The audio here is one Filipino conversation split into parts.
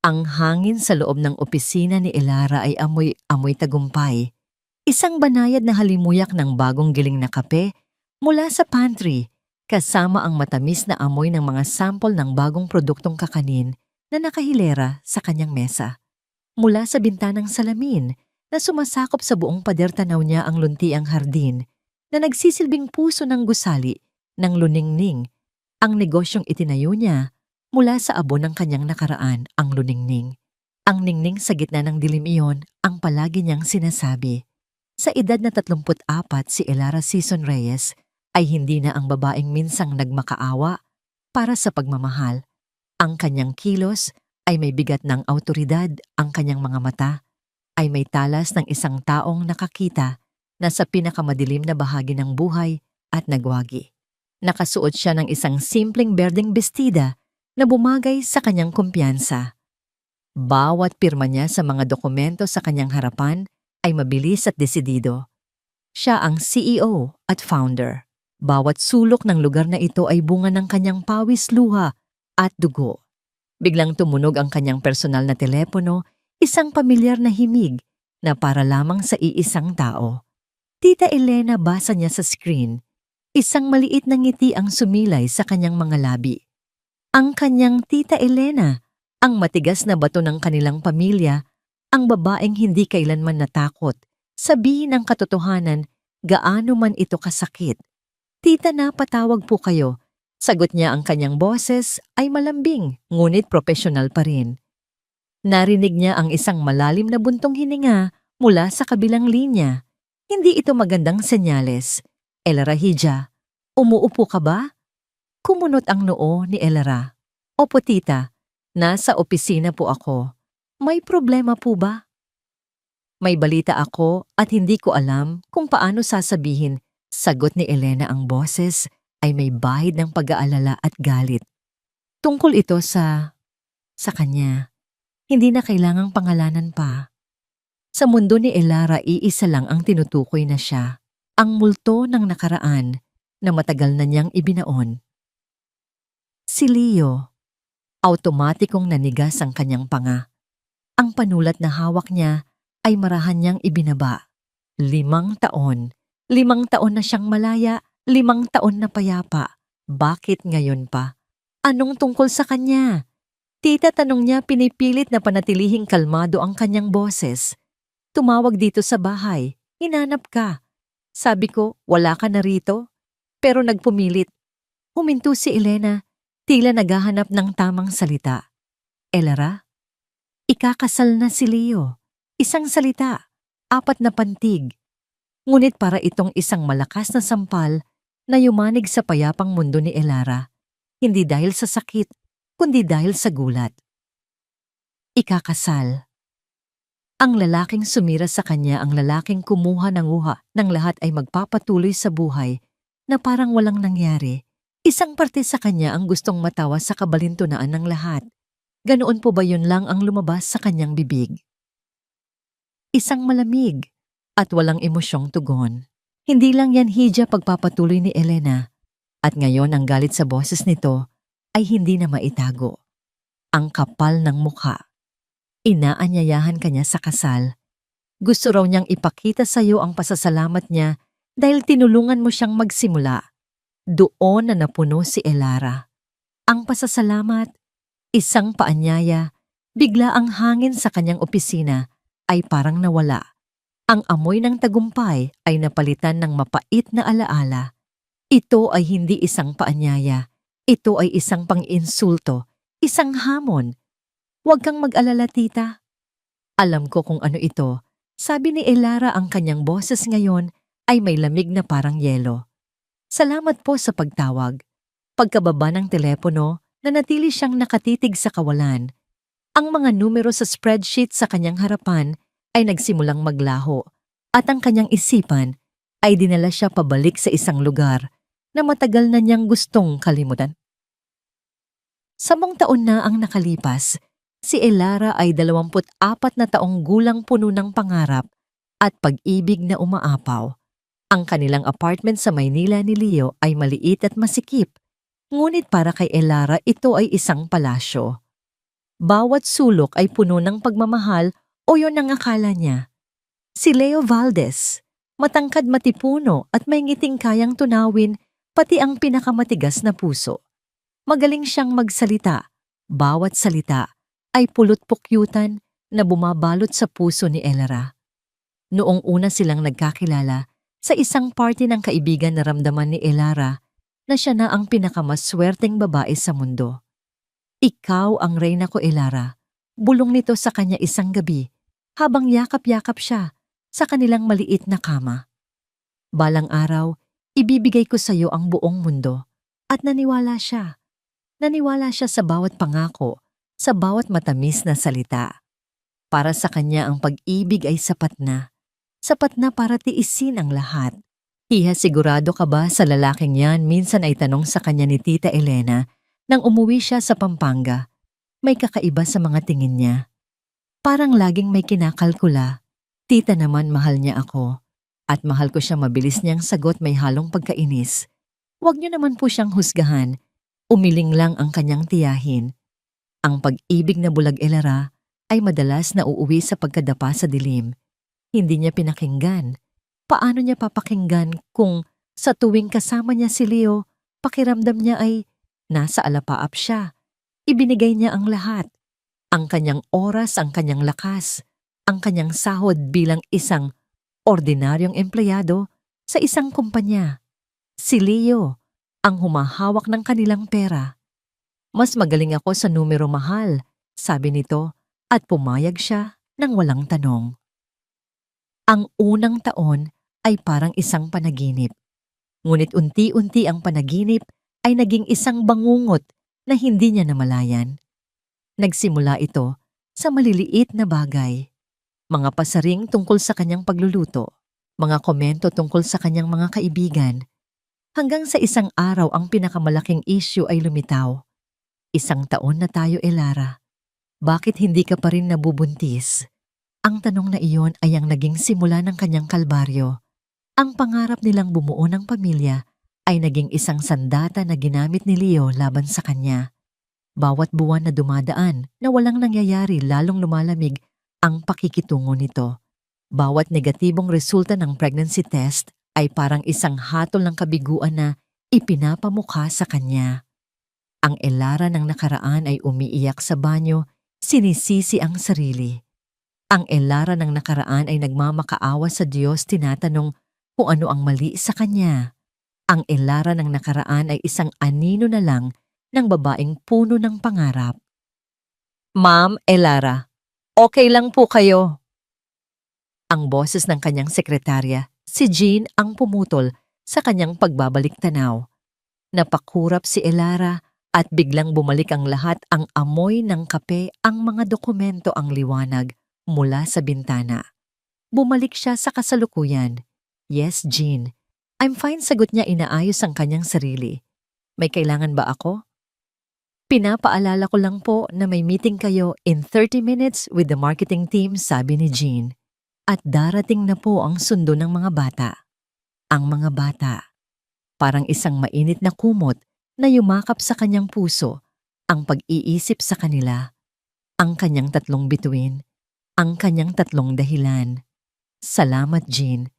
Ang hangin sa loob ng opisina ni Elara ay amoy tagumpay. Isang banayad na halimuyak ng bagong giling na kape mula sa pantry, kasama ang matamis na amoy ng mga sample ng bagong produktong kakanin na nakahilera sa kanyang mesa. Mula sa bintanang salamin na sumasakop sa buong pader tanaw niya ang luntiang hardin na nagsisilbing puso ng gusali ng luningning. Ang negosyong itinayo niya mula sa abo ng kanyang nakaraan, ang luningning. Ang ningning sa gitna ng dilim iyon ang palagi niyang sinasabi. Sa edad na 34, si Elara Sison Reyes ay hindi na ang babaeng minsang nagmakaawa para sa pagmamahal. Ang kanyang kilos ay may bigat ng awtoridad, ang kanyang mga mata ay may talas ng isang taong nakakita na sa pinakamadilim na bahagi ng buhay at nagwagi. Nakasuot siya ng isang simpleng berdeng bestida na bumagay sa kanyang kumpiyansa. Bawat pirma niya sa mga dokumento sa kanyang harapan ay mabilis at desidido. Siya ang CEO at founder. Bawat sulok ng lugar na ito ay bunga ng kanyang pawis, luha at dugo. Biglang tumunog ang kanyang personal na telepono, isang pamilyar na himig na para lamang sa iisang tao. Tita Elena, basa niya sa screen. Isang maliit na ngiti ang sumilay sa kanyang mga labi. Ang kanyang Tita Elena, ang matigas na bato ng kanilang pamilya, ang babaeng hindi kailanman natakot sabihin ang katotohanan gaano man ito kasakit. Tita, napatawag po kayo. Sagot niya, ang kanyang boses ay malambing ngunit propesyonal pa rin. Narinig niya ang isang malalim na buntong hininga mula sa kabilang linya. Hindi ito magandang senyales. Elara Hija, umuupo ka ba? Kumunot ang noo ni Elara. Opo tita, nasa opisina po ako. May problema po ba? May balita ako at hindi ko alam kung paano sasabihin. Sagot ni Elena, ang boses ay may bahid ng pag-aalala at galit. Tungkol ito sa kanya. Hindi na kailangang pangalanan pa. Sa mundo ni Elara, iisa lang ang tinutukoy na siya. Ang multo ng nakaraan na matagal na niyang ibinaon. Si Leo. Automatikong nanigas ang kanyang panga. Ang panulat na hawak niya ay marahan niyang ibinaba. 5 taon. 5 taon na siyang malaya, 5 taon na payapa. Bakit ngayon pa? Anong tungkol sa kanya? Tita, tanong niya, pinipilit na panatilihing kalmado ang kanyang boses. Tumawag dito sa bahay. Hinanap ka. Sabi ko, wala ka na rito. Pero nagpumilit. Huminto si Elena. Tila naghahanap ng tamang salita. Elara, ikakasal na si Leo. Isang salita, 4 na pantig. Ngunit para itong isang malakas na sampal na yumanig sa payapang mundo ni Elara. Hindi dahil sa sakit, kundi dahil sa gulat. Ikakasal. Ang lalaking sumira sa kanya, ang lalaking kumuha ng uha ng lahat ay magpapatuloy sa buhay na parang walang nangyari. Isang parte sa kanya ang gustong matawa sa kabalintunaan ng lahat. Ganoon po ba yun lang ang lumabas sa kanyang bibig? Isang malamig at walang emosyong tugon. Hindi lang yan, Hija, pagpapatuloy ni Elena. At ngayon ang galit sa boses nito ay hindi na maitago. Ang kapal ng mukha. Inaanyayahan kanya sa kasal. Gusto raw niyang ipakita sa iyo ang pasasalamat niya dahil tinulungan mo siyang magsimula. Doon na napuno si Elara. Ang pasasalamat, isang paanyaya, bigla ang hangin sa kanyang opisina ay parang nawala. Ang amoy ng tagumpay ay napalitan ng mapait na alaala. Ito ay hindi isang paanyaya. Ito ay isang pang-insulto, isang hamon. Huwag kang mag-alala, tita. Alam ko kung ano ito. Sabi ni Elara, ang kanyang boses ngayon ay may lamig na parang yelo. Salamat po sa pagtawag. Pagkababa ng telepono, nanatili siyang nakatitig sa kawalan. Ang mga numero sa spreadsheet sa kanyang harapan ay nagsimulang maglaho at ang kanyang isipan ay dinala siya pabalik sa isang lugar na matagal na niyang gustong kalimutan. 10 taon na ang nakalipas, si Elara ay 24 na taong gulang, puno ng pangarap at pag-ibig na umaapaw. Ang kanilang apartment sa Maynila ni Leo ay maliit at masikip, ngunit para kay Elara ito ay isang palasyo. Bawat sulok ay puno ng pagmamahal o yun ang akala niya. Si Leo Valdez, matangkad matipuno at may ngiting kayang tunawin pati ang pinakamatigas na puso. Magaling siyang magsalita. Bawat salita ay pulot-pukyutan na bumabalot sa puso ni Elara. Noong una silang nagkakilala, sa isang party ng kaibigan naramdaman ni Elara na siya na ang pinakamaswerteng babae sa mundo. Ikaw ang reyna ko, Elara. Bulong nito sa kanya isang gabi habang yakap-yakap siya sa kanilang maliit na kama. Balang araw, ibibigay ko sa iyo ang buong mundo. At naniwala siya. Naniwala siya sa bawat pangako, sa bawat matamis na salita. Para sa kanya ang pag-ibig ay sapat na. Sapat na para tiisin ang lahat. Hiha, sigurado ka ba sa lalaking yan? Minsan ay tanong sa kanya ni Tita Elena nang umuwi siya sa Pampanga. May kakaiba sa mga tingin niya. Parang laging may kinakalkula. Tita naman, mahal niya ako. At mahal ko siya. Mabilis niyang sagot, may halong pagkainis. Huwag niyo naman po siyang husgahan. Umiling lang ang kanyang tiyahin. Ang pag-ibig na bulag, Elara, ay madalas na uuwi sa pagkadapa sa dilim. Hindi niya pinakinggan. Paano niya papakinggan kung sa tuwing kasama niya si Leo, pakiramdam niya ay nasa alapaap siya. Ibinigay niya ang lahat. Ang kanyang oras, ang kanyang lakas, ang kanyang sahod bilang isang ordinaryong empleyado sa isang kumpanya. Si Leo, ang humahawak ng kanilang pera. Mas magaling ako sa numero, mahal, sabi nito, at pumayag siya nang walang tanong. Ang unang taon ay parang isang panaginip. Ngunit unti-unti ang panaginip ay naging isang bangungot na hindi niya namalayan. Nagsimula ito sa maliliit na bagay. Mga pasaring tungkol sa kanyang pagluluto, mga komento tungkol sa kanyang mga kaibigan, hanggang sa isang araw ang pinakamalaking issue ay lumitaw. 1 taon na tayo, Elara. Bakit hindi ka pa rin nabubuntis? Ang tanong na iyon ay ang naging simula ng kanyang kalbaryo. Ang pangarap nilang bumuo ng pamilya ay naging isang sandata na ginamit ni Leo laban sa kanya. Bawat buwan na dumadaan na walang nangyayari, lalong lumalamig ang pakikitungo nito. Bawat negatibong resulta ng pregnancy test ay parang isang hatol ng kabiguan na ipinapamukha sa kanya. Ang Elara ng nakaraan ay umiiyak sa banyo, sinisisi ang sarili. Ang Elara ng nakaraan ay nagmamakaawa sa Diyos, tinatanong kung ano ang mali sa kanya. Ang Elara ng nakaraan ay isang anino na lang ng babaeng puno ng pangarap. Ma'am Elara, okay lang po kayo? Ang boses ng kanyang sekretarya, si Jean, ang pumutol sa kanyang pagbabalik tanaw. Napakurap si Elara at biglang bumalik ang lahat, ang amoy ng kape, ang mga dokumento, ang liwanag mula sa bintana. Bumalik siya sa kasalukuyan. Yes, Jean. I'm fine, sagot niya, inaayos ang kanyang sarili. May kailangan ba ako? Pinapaalala ko lang po na may meeting kayo in 30 minutes with the marketing team, sabi ni Jean. At darating na po ang sundo ng mga bata. Ang mga bata. Parang isang mainit na kumot na yumakap sa kanyang puso, ang pag-iisip sa kanila, ang kanyang 3 bituin, ang kanyang 3 dahilan. Salamat, Jean.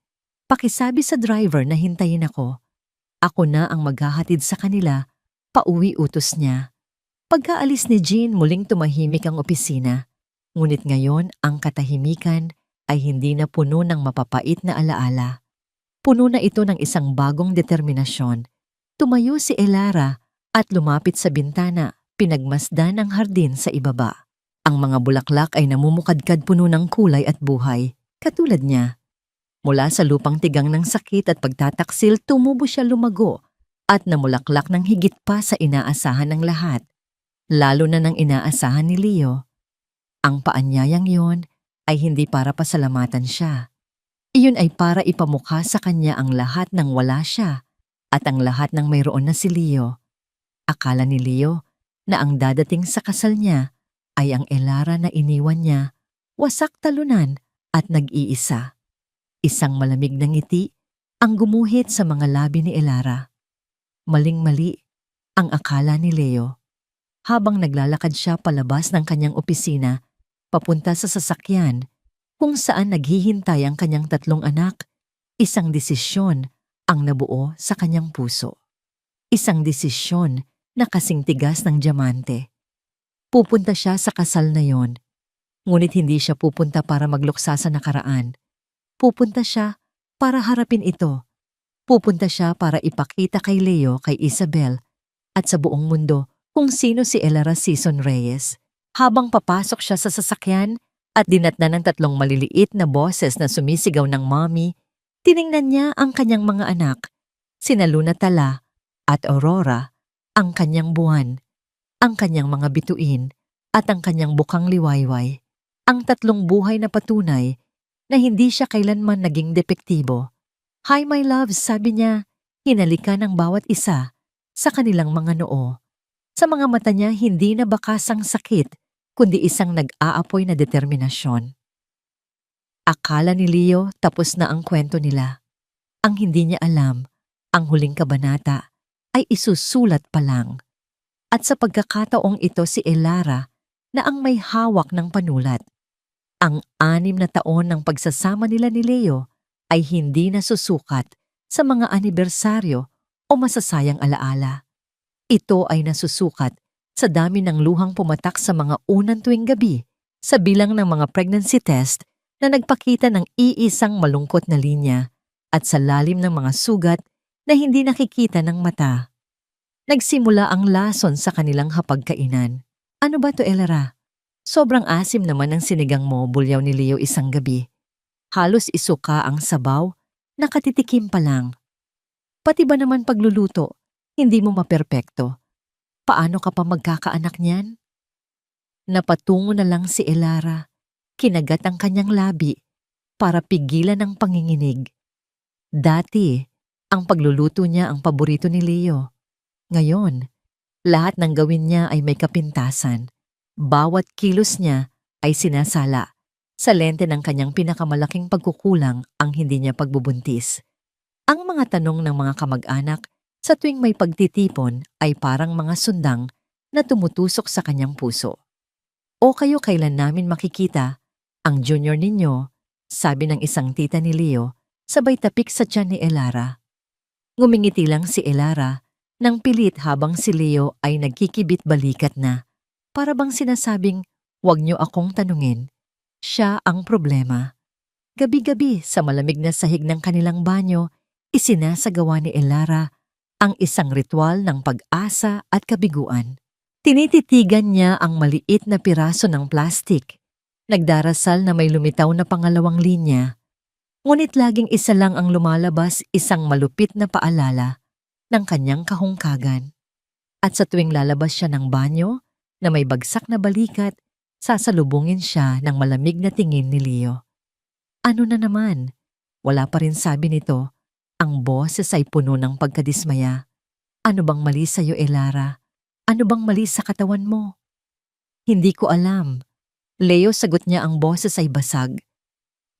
Pakisabi sa driver na hintayin ako. Ako na ang maghahatid sa kanila, pauwi, utos niya. Pagkaalis ni Jean, muling tumahimik ang opisina. Ngunit ngayon, ang katahimikan ay hindi na puno ng mapapait na alaala. Puno na ito ng isang bagong determinasyon. Tumayo si Elara at lumapit sa bintana, pinagmasdan ang hardin sa ibaba. Ang mga bulaklak ay namumukadkad, puno ng kulay at buhay, katulad niya. Mula sa lupang tigang ng sakit at pagtataksil, tumubo siya, lumago at namulaklak ng higit pa sa inaasahan ng lahat. Lalo na ng inaasahan ni Leo. Ang paanyayang yon ay hindi para pasalamatan siya. Iyon ay para ipamukha sa kanya ang lahat ng wala siya at ang lahat ng mayroon na si Leo. Akala ni Leo na ang dadating sa kasal niya ay ang Elara na iniwan niya, wasak talunan at nag-iisa. Isang malamig na ngiti ang gumuhit sa mga labi ni Elara. Maling-mali ang akala ni Leo. habang naglalakad siya palabas ng kanyang opisina, papunta sa sasakyan, kung saan naghihintay ang kanyang 3 anak, isang desisyon ang nabuo sa kanyang puso. Isang desisyon na kasing tigas ng diamante. Pupunta siya sa kasal na yon, ngunit hindi siya pupunta para magluksa sa nakaraan. Pupunta siya para harapin ito. Pupunta siya para ipakita kay Leo, kay Isabel, at sa buong mundo kung sino si Elara Sison Reyes. Habang papasok siya sa sasakyan at dinatnan ng 3 maliliit na boses na sumisigaw ng mommy, tiningnan niya ang kanyang mga anak, sina Luna Tala at Aurora, ang kanyang buwan, ang kanyang mga bituin, at ang kanyang bukang liwayway. Ang 3 buhay na patunay na hindi siya kailanman naging depektibo. "Hi my loves," sabi niya, hinalikan ng bawat isa sa kanilang mga noo. Sa mga mata niya hindi na bakasang sakit, kundi isang nag-aapoy na determinasyon. Akala ni Leo tapos na ang kwento nila. Ang hindi niya alam, ang huling kabanata ay isusulat pa lang. At sa pagkakataong ito si Elara na ang may hawak ng panulat. Ang 6 na taon ng pagsasama nila ni Leo ay hindi nasusukat sa mga anibersaryo o masasayang alaala. Ito ay nasusukat sa dami ng luhang pumatak sa mga unang tuwing gabi, sa bilang ng mga pregnancy test na nagpakita ng iisang malungkot na linya, at sa lalim ng mga sugat na hindi nakikita ng mata. Nagsimula ang lason sa kanilang hapagkainan. "Ano ba to, Elara? Sobrang asim naman ang sinigang mo," bulyaw ni Leo isang gabi. "Halos isuka ang sabaw, nakatitikim pa lang. Pati ba naman pagluluto, hindi mo maperpekto. Paano ka pa magkakaanak niyan?" Napatungo na lang si Elara, kinagat ang kanyang labi para pigilan ang panginginig. Dati, ang pagluluto niya ang paborito ni Leo. Ngayon, lahat ng gawin niya ay may kapintasan. Bawat kilos niya ay sinasala sa lente ng kanyang pinakamalaking pagkukulang, ang hindi niya pagbubuntis. Ang mga tanong ng mga kamag-anak sa tuwing may pagtitipon ay parang mga sundang na tumutusok sa kanyang puso. "O kayo, kailan namin makikita ang junior ninyo?" sabi ng isang tita ni Leo, sabay tapik sa tiyan ni Elara. Ngumingiti lang si Elara nang pilit habang si Leo ay nagkikibit-balikat na, para bang sinasabing, "Huwag niyo akong tanungin. Siya ang problema." Gabi-gabi sa malamig na sahig ng kanilang banyo, isinasagawa ni Elara ang isang ritual ng pag-asa at kabiguan. Tinititigan niya ang maliit na piraso ng plastik. Nagdarasal na may lumitaw na pangalawang linya. Ngunit laging isa lang ang lumalabas, isang malupit na paalala ng kanyang kahungkagan. At sa tuwing lalabas siya ng banyo na may bagsak na balikat, sasalubungin siya ng malamig na tingin ni Leo. "Ano na naman?" Wala pa rin sabi nito. Ang boses ay puno ng pagkadismaya. "Ano bang mali sa'yo, Elara? Ano bang mali sa katawan mo?" "Hindi ko alam." Leo, sagot niya, ang boses ay basag.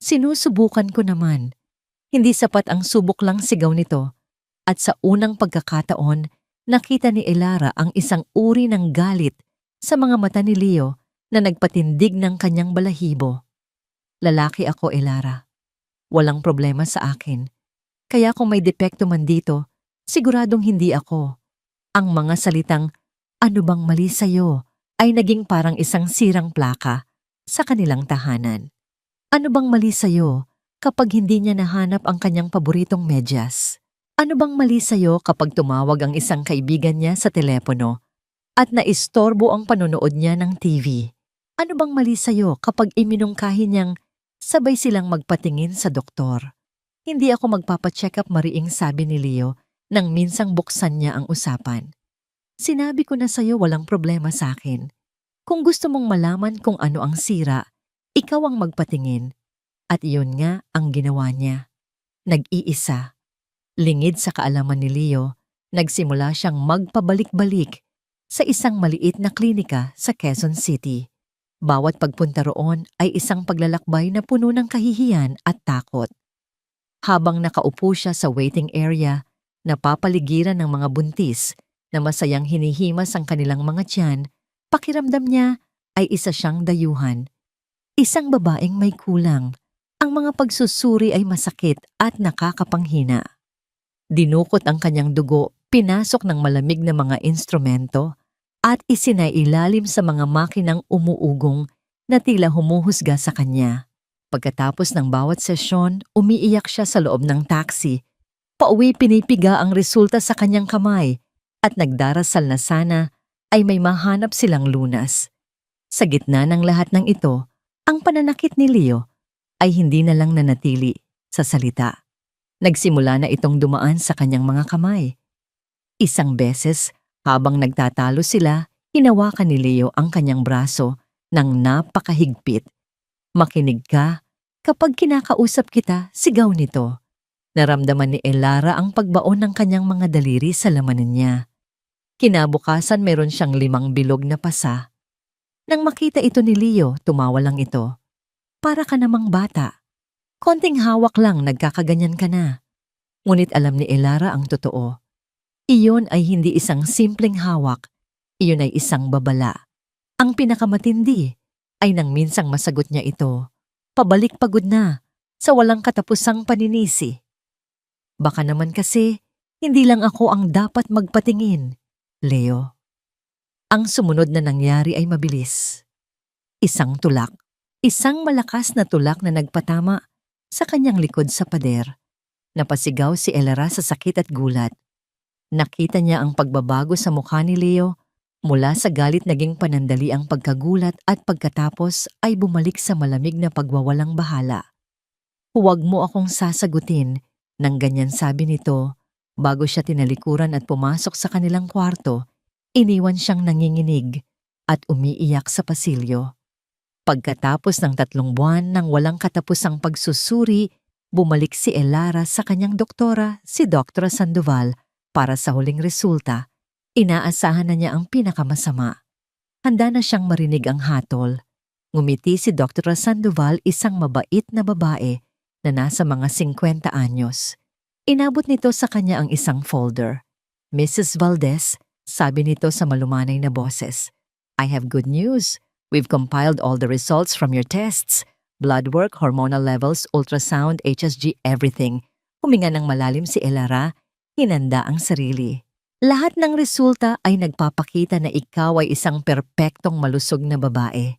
"Sinusubukan ko naman." Hindi sapat ang subok lang, sigaw nito. At sa unang pagkakataon, nakita ni Elara ang isang uri ng galit sa mga mata ni Leo na nagpatindig ng kanyang balahibo. "Lalaki ako, Elara. Walang problema sa akin. Kaya kung may depekto man dito, siguradong hindi ako." Ang mga salitang, "Ano bang mali sa'yo?" ay naging parang isang sirang plaka sa kanilang tahanan. Ano bang mali sa'yo kapag hindi niya nahanap ang kanyang paboritong medyas? Ano bang mali sa'yo kapag tumawag ang isang kaibigan niya sa telepono at naistorbo ang panonood niya ng TV? Ano bang mali sa'yo kapag iminungkahi niyang sabay silang magpatingin sa doktor? "Hindi ako magpapacheck up, mariing," sabi ni Leo nang minsang buksan niya ang usapan. "Sinabi ko na sa'yo, walang problema sa akin. Kung gusto mong malaman kung ano ang sira, ikaw ang magpatingin." At iyon nga ang ginawa niya. Nag-iisa. Lingid sa kaalaman ni Leo, nagsimula siyang magpabalik-balik sa isang maliit na klinika sa Quezon City. Bawat pagpunta roon ay isang paglalakbay na puno ng kahihiyan at takot. Habang nakaupo siya sa waiting area, napapaligiran ng mga buntis na masayang hinihimas ang kanilang mga tiyan, pakiramdam niya ay isa siyang dayuhan. Isang babaeng may kulang. Ang mga pagsusuri ay masakit at nakakapanghina. Dinukot ang kanyang dugo, pinasok ng malamig na mga instrumento at isinailalim sa mga makinang umuugong na tila humuhusga sa kanya. Pagkatapos ng bawat sesyon, umiiyak siya sa loob ng taxi. Pauwi pinipiga ang resulta sa kanyang kamay at nagdarasal na sana ay may mahanap silang lunas. Sa gitna ng lahat ng ito, ang pananakit ni Leo ay hindi na lang nanatili sa salita. Nagsimula na itong dumaan sa kanyang mga kamay. Isang beses, habang nagtatalo sila, hinawakan ni Leo ang kanyang braso ng napakahigpit. "Makinig ka, kapag kinakausap kita, sigaw nito." Naramdaman ni Elara ang pagbaon ng kanyang mga daliri sa lamanan niya. Kinabukasan meron siyang 5 bilog na pasa. Nang makita ito ni Leo, tumawa lang ito. "Para ka namang bata. Konting hawak lang nagkakaganyan ka na." Ngunit alam ni Elara ang totoo. Iyon ay hindi isang simpleng hawak, iyon ay isang babala. Ang pinakamatindi ay nang minsang masagot niya ito, pabalik pagod na, sa walang katapusang paninisi. "Baka naman kasi, hindi lang ako ang dapat magpatingin, Leo." Ang sumunod na nangyari ay mabilis. Isang tulak, isang malakas na tulak na nagpatama sa kanyang likod sa pader. Napasigaw si Elara sa sakit at gulat. Nakita niya ang pagbabago sa mukha ni Leo, mula sa galit naging panandali ang pagkagulat at pagkatapos ay bumalik sa malamig na pagwawalang bahala. "Huwag mo akong sasagutin," nang ganyan sabi nito. Bago siya tinalikuran at pumasok sa kanilang kwarto, iniwan siyang nanginginig at umiiyak sa pasilyo. Pagkatapos ng 3 buwan ng walang katapusang pagsusuri, bumalik si Elara sa kanyang doktora, si Dr. Sandoval, para sa huling resulta. Inaasahan na niya ang pinakamasama. Handa na siyang marinig ang hatol. Ngumiti si Dr. Sandoval, isang mabait na babae na nasa mga 50 anyos. Inabot nito sa kanya ang isang folder. "Mrs. Valdez," sabi nito sa malumanay na boses, "I have good news. We've compiled all the results from your tests. Blood work, hormonal levels, ultrasound, HSG, everything." Huminga ng malalim si Elara, hinanda ang sarili. Lahat ng resulta ay nagpapakita na ikaw ay isang perpektong malusog na babae.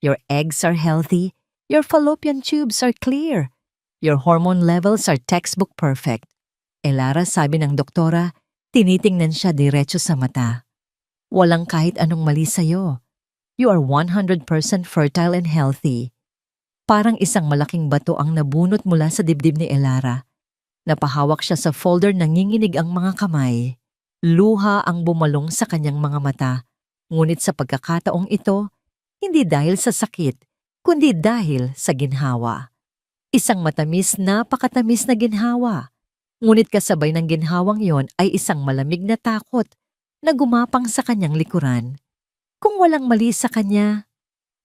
Your eggs are healthy, your fallopian tubes are clear, your hormone levels are textbook perfect. Elara, sabi ng doktora, tinitingnan siya diretso sa mata. "Walang kahit anong mali sa'yo. You are 100% fertile and healthy." Parang isang malaking bato ang nabunot mula sa dibdib ni Elara. Napahawak siya sa folder, nanginginig ang mga kamay. Luha ang bumalong sa kanyang mga mata. Ngunit sa pagkakataong ito, hindi dahil sa sakit, kundi dahil sa ginhawa. Isang matamis, napakatamis na ginhawa. Ngunit kasabay ng ginhawang yon ay isang malamig na takot na gumapang sa kanyang likuran. Kung walang mali sa kanya,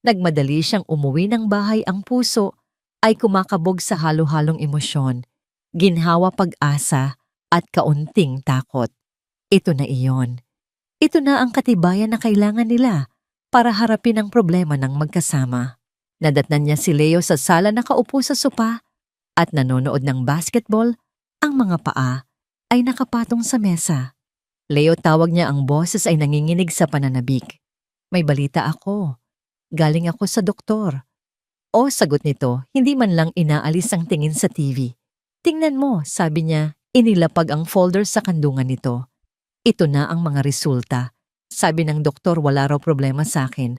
nagmadali siyang umuwi ng bahay. Ang puso ay kumakabog sa halo-halong emosyon, ginhawa, pag-asa at kaunting takot. Ito na iyon. Ito na ang katibayan na kailangan nila para harapin ang problema ng magkasama. Nadatnan niya si Leo sa sala, nakaupo sa sopa at nanonood ng basketball. Ang mga paa ay nakapatong sa mesa. "Leo," tawag niya, ang boses ay nanginginig sa pananabik. "May balita ako. Galing ako sa doktor." "O," sagot nito, hindi man lang inaalis ang tingin sa TV. "Tingnan mo," sabi niya, inilapag ang folder sa kandungan nito. "Ito na ang mga resulta. Sabi ng doktor, wala raw problema sa akin.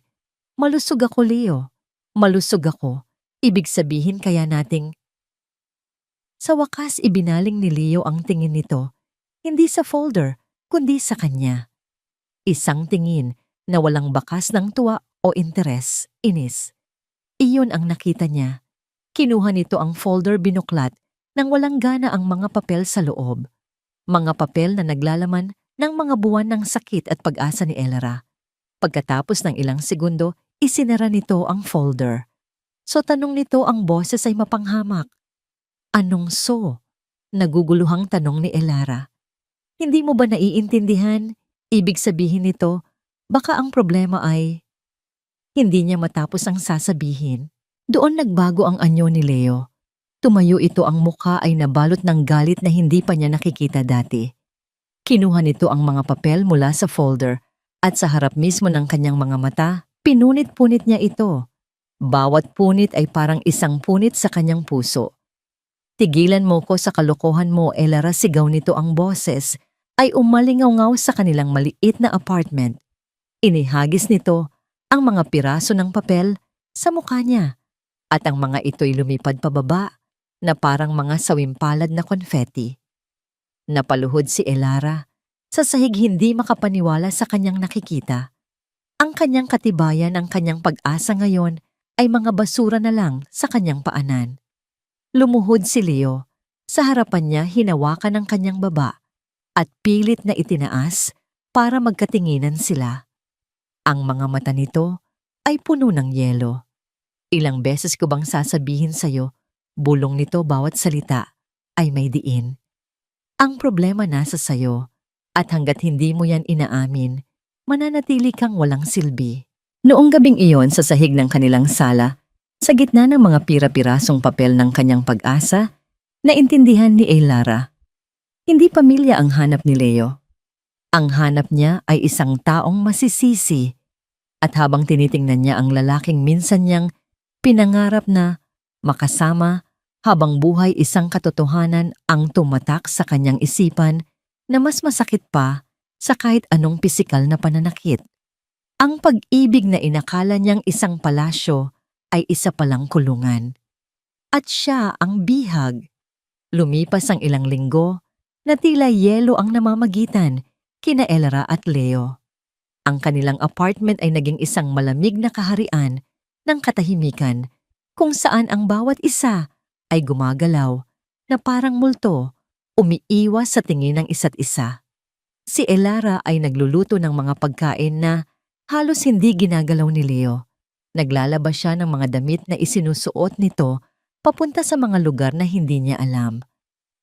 Malusog ako, Leo. Malusog ako. Ibig sabihin kaya nating..." Sa wakas, ibinaling ni Leo ang tingin nito, hindi sa folder, kundi sa kanya. Isang tingin na walang bakas ng tuwa o interes, inis. Iyon ang nakita niya. Kinuha nito ang folder, binuklat, nang walang gana ang mga papel sa loob. Mga papel na naglalaman ng mga buwan ng sakit at pag-asa ni Elara. Pagkatapos ng ilang segundo, isinara nito ang folder. So tanong nito, ang boses ay mapanghamak. "Anong so?" Naguguluhang tanong ni Elara. "Hindi mo ba naiintindihan? Ibig sabihin nito, baka ang problema ay hindi niya matapos ang sasabihin. Doon nagbago ang anyo ni Leo. Tumayo ito, ang mukha ay nabalot ng galit na hindi pa niya nakikita dati. Kinuha nito ang mga papel mula sa folder at sa harap mismo ng kanyang mga mata, pinunit-punit niya ito. Bawat punit ay parang isang punit sa kanyang puso. Tigilan mo ko sa kalokohan mo, Elara, sigaw nito. Ang boses ay umalingaw-ngaw sa kanilang maliit na apartment. Inihagis nito ang mga piraso ng papel sa mukha niya at ang mga ito'y lumipad pababa na parang mga sawimpalad na konfeti. Napaluhod si Elara. Sa sahig, hindi makapaniwala sa kanyang nakikita. Ang kanyang katibayan, ang kanyang pag-asa ngayon ay mga basura na lang sa kanyang paanan. Lumuhod si Leo. Sa harapan niya, hinawakan ang kanyang baba at pilit na itinaas para magkatinginan sila. Ang mga mata nito ay puno ng yelo. Ilang beses ko bang sasabihin sa'yo, bulong nito, bawat salita ay may diin. Ang problema nasa sayo at hanggat hindi mo yan inaamin, mananatili kang walang silbi. Noong gabing iyon sa sahig ng kanilang sala, sa gitna ng mga pira-pirasong papel ng kanyang pag-asa, naintindihan ni Elara. Hindi pamilya ang hanap ni Leo. Ang hanap niya ay isang taong masisisi. At habang tinitingnan niya ang lalaking minsan niyang pinangarap na makasama habang buhay, isang katotohanan ang tumatak sa kanyang isipan na mas masakit pa sa kahit anong pisikal na pananakit. Ang pag-ibig na inakala niyang isang palasyo ay isa palang kulungan. At siya ang bihag. Lumipas ang ilang linggo na tila yelo ang namamagitan kina Elara at Leo. Ang kanilang apartment ay naging isang malamig na kaharian ng katahimikan kung saan ang bawat isa ay gumagalaw na parang multo, umiiwas sa tingin ng isa't isa. Si Elara ay nagluluto ng mga pagkain na halos hindi ginagalaw ni Leo. Naglalaba siya ng mga damit na isinusuot nito papunta sa mga lugar na hindi niya alam.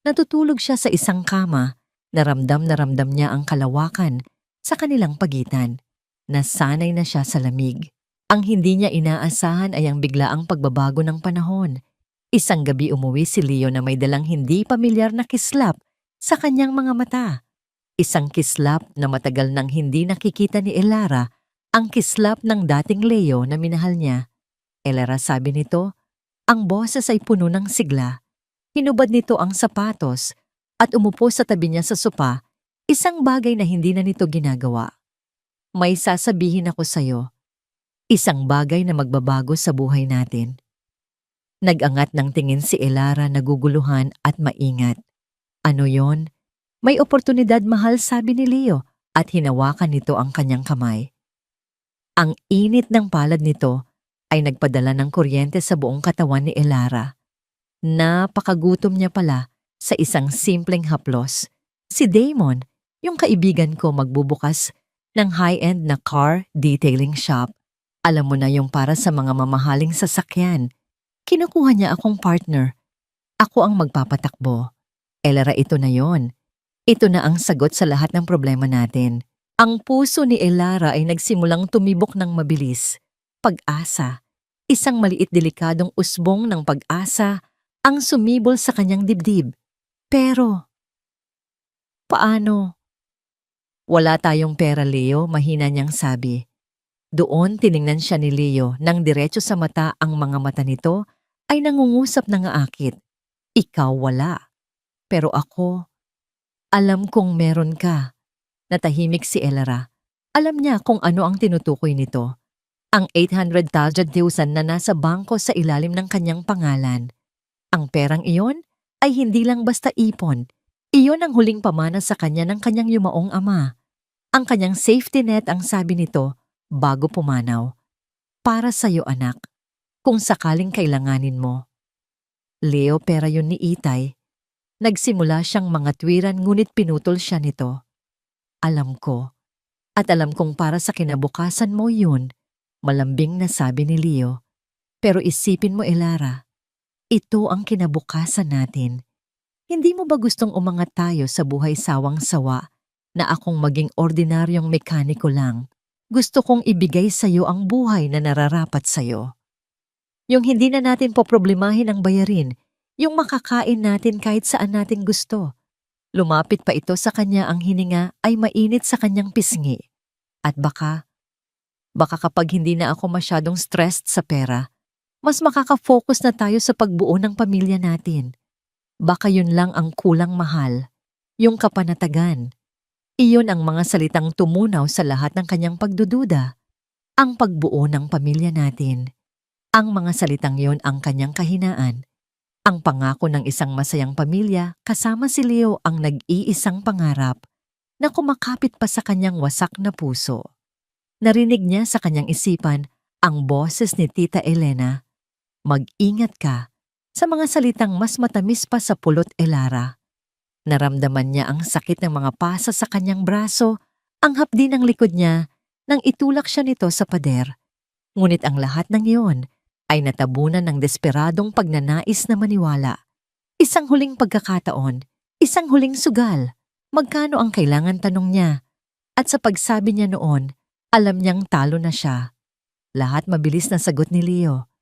Natutulog siya sa isang kama, na ramdam niya ang kalawakan sa kanilang pagitan. Nasanay na siya sa lamig. Ang hindi niya inaasahan ay ang biglaang pagbabago ng panahon. Isang gabi umuwi si Leo na may dalang hindi pamilyar na kislap sa kanyang mga mata. Isang kislap na matagal nang hindi nakikita ni Elara, ang kislap ng dating Leo na minahal niya. Elara, sabi nito, ang boses ay puno ng sigla. Hinubad nito ang sapatos at umupo sa tabi niya sa sopa, isang bagay na hindi na nito ginagawa. May sasabihin ako sa'yo. Isang bagay na magbabago sa buhay natin. Nag-angat ng tingin si Elara, naguguluhan at maingat. Ano yon? May oportunidad, mahal, sabi ni Leo at hinawakan nito ang kanyang kamay. Ang init ng palad nito ay nagpadala ng kuryente sa buong katawan ni Elara. Napakagutom niya pala sa isang simpleng haplos. Si Damon, yung kaibigan ko, magbubukas ng high-end na car detailing shop. Alam mo na, yung para sa mga mamahaling sasakyan. Kinukuha niya akong partner. Ako ang magpapatakbo. Elara, ito na yon. Ito na ang sagot sa lahat ng problema natin. Ang puso ni Elara ay nagsimulang tumibok ng mabilis. Pag-asa. Isang maliit delikadong usbong ng pag-asa ang sumibol sa kanyang dibdib. Pero, paano? Wala tayong pera, Leo, mahina niyang sabi. Doon tiningnan siya ni Leo nang diretso sa mata. Ang mga mata nito ay nangungusap ng aakit. Ikaw wala. Pero ako, alam kong meron ka. Natahimik si Elara. Alam niya kung ano ang tinutukoy nito. Ang 800,000 na nasa bangko sa ilalim ng kanyang pangalan. Ang perang iyon ay hindi lang basta ipon. Iyon ang huling pamana sa kanya ng kanyang yumaong ama. Ang kanyang safety net, ang sabi nito, bago pumanaw. Para sa'yo, anak, kung sakaling kailanganin mo. Leo, pera yun ni Itay. Nagsimula siyang mga tuwiran ngunit pinutol siya nito. Alam ko, at alam kong para sa kinabukasan mo yun, malambing na sabi ni Leo. Pero isipin mo, Elara, ito ang kinabukasan natin. Hindi mo ba gustong umangat tayo sa buhay sawang-sawa na akong maging ordinaryong mekaniko lang. Gusto kong ibigay sa'yo ang buhay na nararapat sa'yo. Yung hindi na natin poproblemahin ang bayarin, yung makakain natin kahit saan natin gusto. Lumapit pa ito sa kanya, ang hininga ay mainit sa kanyang pisngi. At baka kapag hindi na ako masyadong stressed sa pera, mas makaka-focus na tayo sa pagbuo ng pamilya natin. Baka yun lang ang kulang, mahal. Yung kapanatagan. Iyon ang mga salitang tumunaw sa lahat ng kanyang pagdududa. Ang pagbuo ng pamilya natin. Ang mga salitang yon ang kanyang kahinaan. Ang pangako ng isang masayang pamilya kasama si Leo ang nag-iisang pangarap na kumakapit pa sa kanyang wasak na puso. Narinig niya sa kanyang isipan ang boses ni Tita Elena. Mag-ingat ka sa mga salitang mas matamis pa sa pulot, Elara. Naramdaman niya ang sakit ng mga pasa sa kanyang braso, ang hapdi ng likod niya nang itulak siya nito sa pader. Ngunit ang lahat ng iyon ay natabunan ng desperadong pagnanais na maniwala. Isang huling pagkakataon, isang huling sugal. Magkano ang kailangan, tanong niya. At sa pagsabi niya noon, alam niyang talo na siya. Lahat mabilis na sagot ni Leo.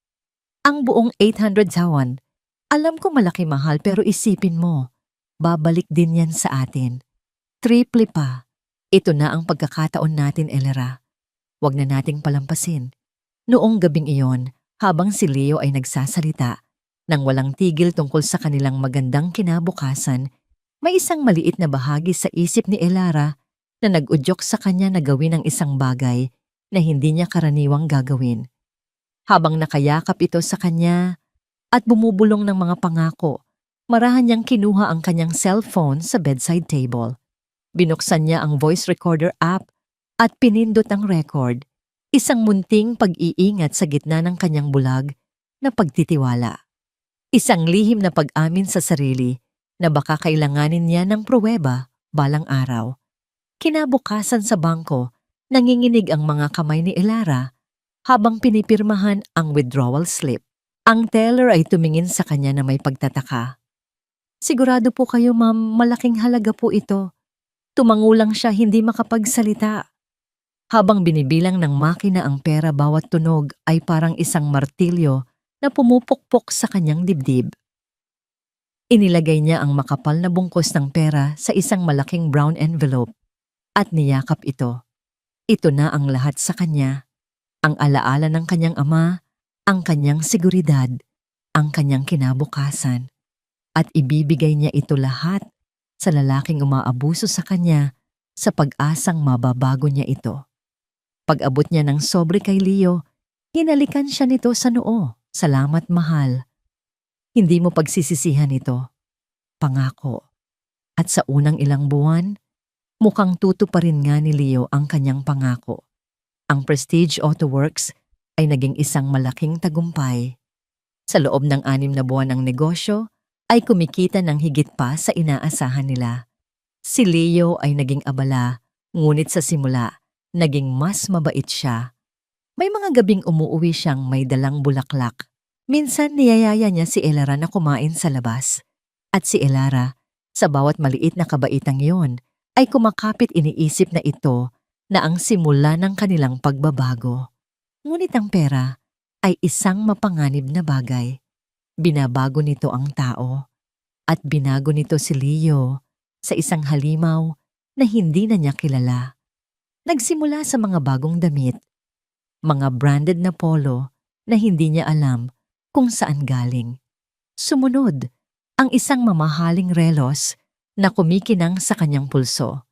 Ang buong 800 taon. Alam ko malaki, mahal, pero isipin mo, babalik din yan sa atin. Triple pa. Ito na ang pagkakataon natin, Elera. Huwag na nating palampasin. Noong gabing iyon, habang si Leo ay nagsasalita, nang walang tigil tungkol sa kanilang magandang kinabukasan, may isang maliit na bahagi sa isip ni Elara na nag-udyok sa kanya na gawin ang isang bagay na hindi niya karaniwang gagawin. Habang nakayakap ito sa kanya at bumubulong ng mga pangako, marahan niyang kinuha ang kanyang cellphone sa bedside table. Binuksan niya ang voice recorder app at pinindot ang record, isang munting pag-iingat sa gitna ng kanyang bulag na pagtitiwala. Isang lihim na pag-amin sa sarili na baka kailanganin niya ng pruweba balang araw. Kinabukasan sa bangko, nanginginig ang mga kamay ni Elara habang pinipirmahan ang withdrawal slip. Ang teller ay tumingin sa kanya na may pagtataka. Sigurado po kayo, ma'am, malaking halaga po ito. Tumangulang siya, hindi makapagsalita. Habang binibilang ng makina ang pera, bawat tunog ay parang isang martilyo na pumupukpok sa kanyang dibdib. Inilagay niya ang makapal na bungkos ng pera sa isang malaking brown envelope at niyakap ito. Ito na ang lahat sa kanya. Ang alaala ng kanyang ama, ang kanyang seguridad, ang kanyang kinabukasan. At ibibigay niya ito lahat sa lalaking umaabuso sa kanya sa pag-asang mababago niya ito. Pag-abot niya ng sobre kay Leo, hinalikan siya nito sa noo. Salamat, mahal. Hindi mo pagsisisihan ito. Pangako. At sa unang ilang buwan, mukhang tutuparin nga ni Leo ang kanyang pangako. Ang Prestige Auto Works ay naging isang malaking tagumpay. Sa loob ng 6 na buwan ng negosyo, ay kumikita ng higit pa sa inaasahan nila. Si Leo ay naging abala, ngunit sa simula, naging mas mabait siya. May mga gabing umuuwi siyang may dalang bulaklak. Minsan niyayaya niya si Elara na kumain sa labas. At si Elara, sa bawat maliit na kabaitang yon, ay kumakapit, iniisip na ito na ang simula ng kanilang pagbabago. Ngunit ang pera ay isang mapanganib na bagay. Binabago nito ang tao. At binago nito si Leo sa isang halimaw na hindi na niya kilala. Nagsimula sa mga bagong damit, mga branded na polo na hindi niya alam kung saan galing. Sumunod ang isang mamahaling relos na kumikinang sa kanyang pulso.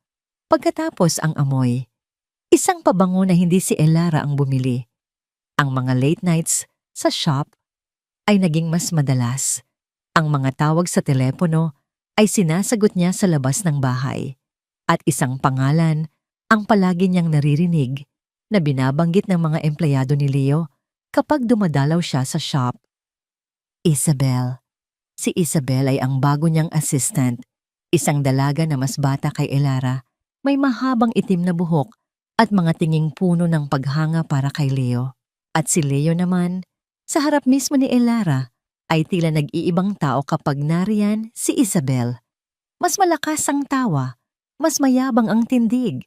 Pagkatapos ang amoy, isang pabango na hindi si Elara ang bumili. Ang mga late nights sa shop ay naging mas madalas. Ang mga tawag sa telepono ay sinasagot niya sa labas ng bahay. At isang pangalan ang palagi niyang naririnig na binabanggit ng mga empleyado ni Leo kapag dumadalaw siya sa shop. Isabel. Si Isabel ay ang bago niyang assistant, isang dalaga na mas bata kay Elara, may mahabang itim na buhok at mga tinging puno ng paghanga para kay Leo. At si Leo naman, sa harap mismo ni Elara, ay tila nag-iibang tao kapag nariyan si Isabel. Mas malakas ang tawa, mas mayabang ang tindig.